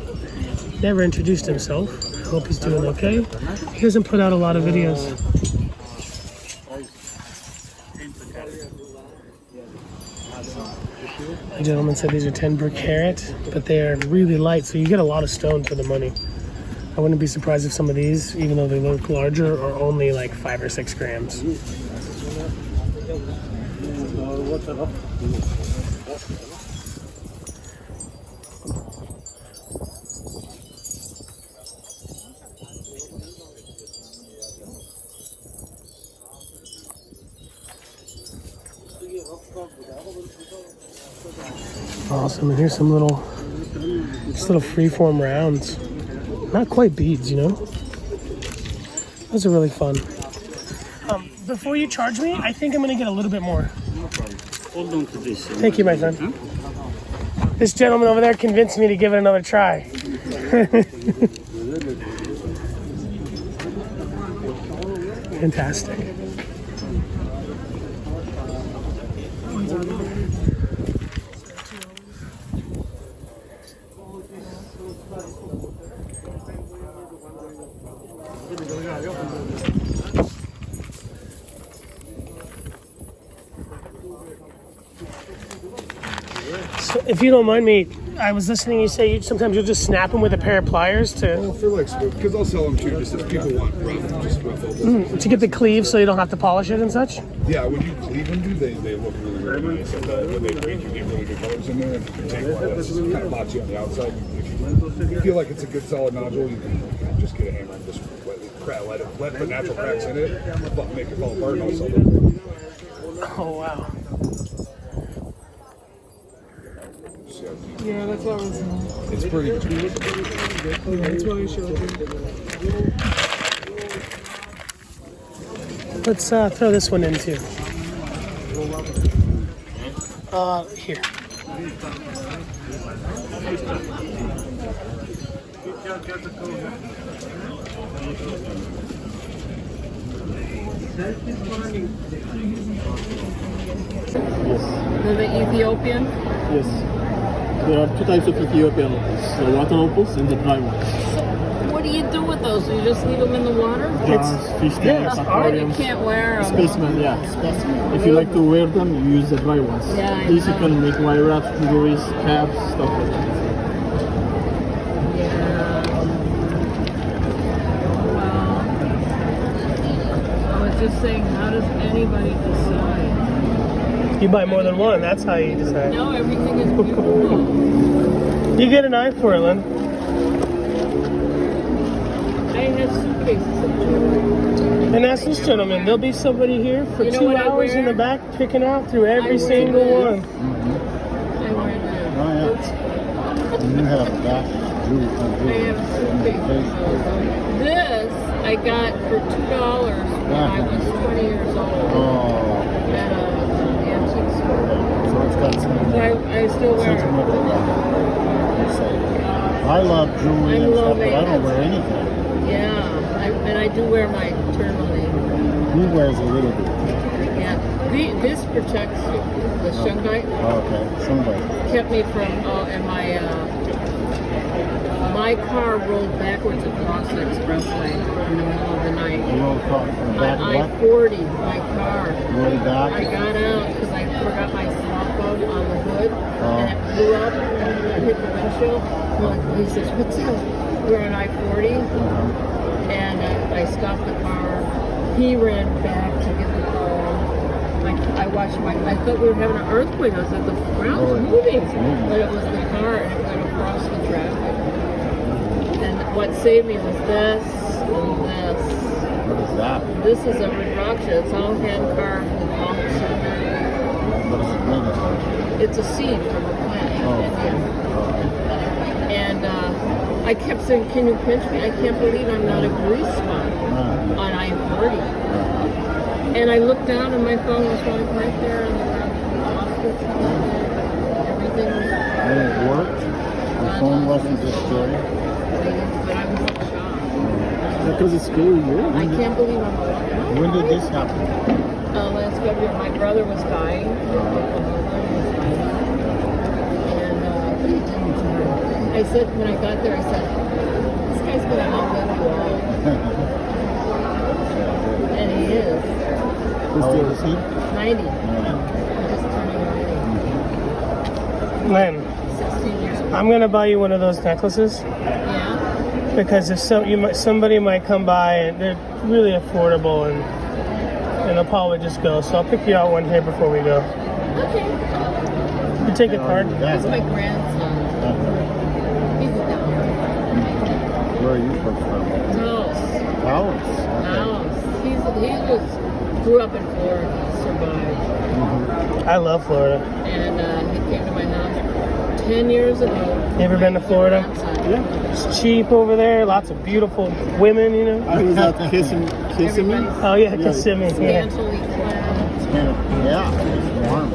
never introduced himself. I hope he's doing okay. He doesn't put out a lot of videos. The gentleman said these are 10 per carat, but they are really light, so you get a lot of stone for the money. I wouldn't be surprised if some of these, even though they look larger, are only like 5 or 6 grams. Awesome, and here's some little freeform rounds. Not quite beads, you know? Those are really fun. Before you charge me, I think I'm gonna get a little bit more. No problem. Hold on to this. Thank you, my friend. Huh? This gentleman over there convinced me to give it another try. Fantastic. If you don't mind me, I was listening. You say sometimes you'll just snap them with a pair of pliers to. Well, for like, because I'll sell them too, just if people want rough, just rough opals. To get the cleave, so you don't have to polish it and such. Yeah, when you cleave them, they look really, really nice. And when they break, you get really good colors in there. And you take one that's kind of blotchy on the outside. If you feel like it's a good solid nodule, you can just get a hammer and just let the natural cracks in it, make it fall apart, and I'll sell them. Oh wow. Yeah, that's what I was saying. It's pretty good. Yeah, that's what I showed you. Let's throw this one in too. Here. They're the Ethiopian? Yes. There are two types of Ethiopian opals, the water opals and the dry ones. So, what do you do with those? You just leave them in the water? Jars, fish tanks, You aquariums. can't wear them. Specimen, yeah. If you like to wear them, you use the dry ones. Yeah, I These you know. can make wire wraps, jewelry, caps, stuff like that. Yeah. Wow. I was just saying, how does anybody decide? You buy more than one. That's how you decide. No, everything is beautiful. You get an eye for it, Lynn. I have suitcases of jewelry. And ask this gentleman. There'll be somebody here for You know 2 what I hours in wear? the back picking out through every I wear single this. one. I wear this. Oh, yeah. You have that. I have suitcases. This I got for $2 when I was 20 years old Oh, at an antique store. so it's got some So I still wear it. sentimental value. I love jewelry I'm and low stuff, but I don't wear maintenance. anything. Yeah, and I do wear my tourmaline. He wears a little bit. Yeah, this protects you. The shungite Oh, okay, somebody. kept me from, and my car rolled backwards across the expressway in the middle of the night. A little car from the back On of what? I-40, my car. Really back? I got out because I forgot my cell phone on the hood, and it blew up and hit the windshield. Well, he says, "What's up?" We're on I-40, and I stopped the car. He ran back to get the phone. I watched I thought we were having an earthquake. I was like, the ground was moving, but it was the car, and it went across the traffic. And what saved me was this and this. What is that? This is a Rudraksha. It's all hand carved with long silver. What is it made of? It's a seed from a plant in Oh. India. And I kept saying, "Can you pinch me? I can't believe I'm not a grease spot on I-40." And I looked down and my phone was right there on the everything was And it worked? The phone wasn't destroyed? but I was in shock. Because it's scary, yeah. I can't believe I'm alive. When did this happen? Last February, my brother was dying. And he didn't. I said, when I got there, I said, this guy's going to outlive you all. And he is. How old is he? 90. Just turning 90. Lynn, 16 years old. I'm gonna buy you one of those necklaces Yeah. because if somebody might come by and they're really affordable and they'll probably just go. So I'll pick you out one here before we go. Okay. You take a card. That's my grandson. He's a down. Where are you folks from? House. House? House. He grew up in Florida, survived. I love Florida. And he came to my house 10 years ago. You ever been to Florida? Yeah. It's cheap over there. Lots of beautiful women, you know. I was out kissing me. Oh yeah, Kissimmee. Yeah. Scantily clad. Yeah, it's warm.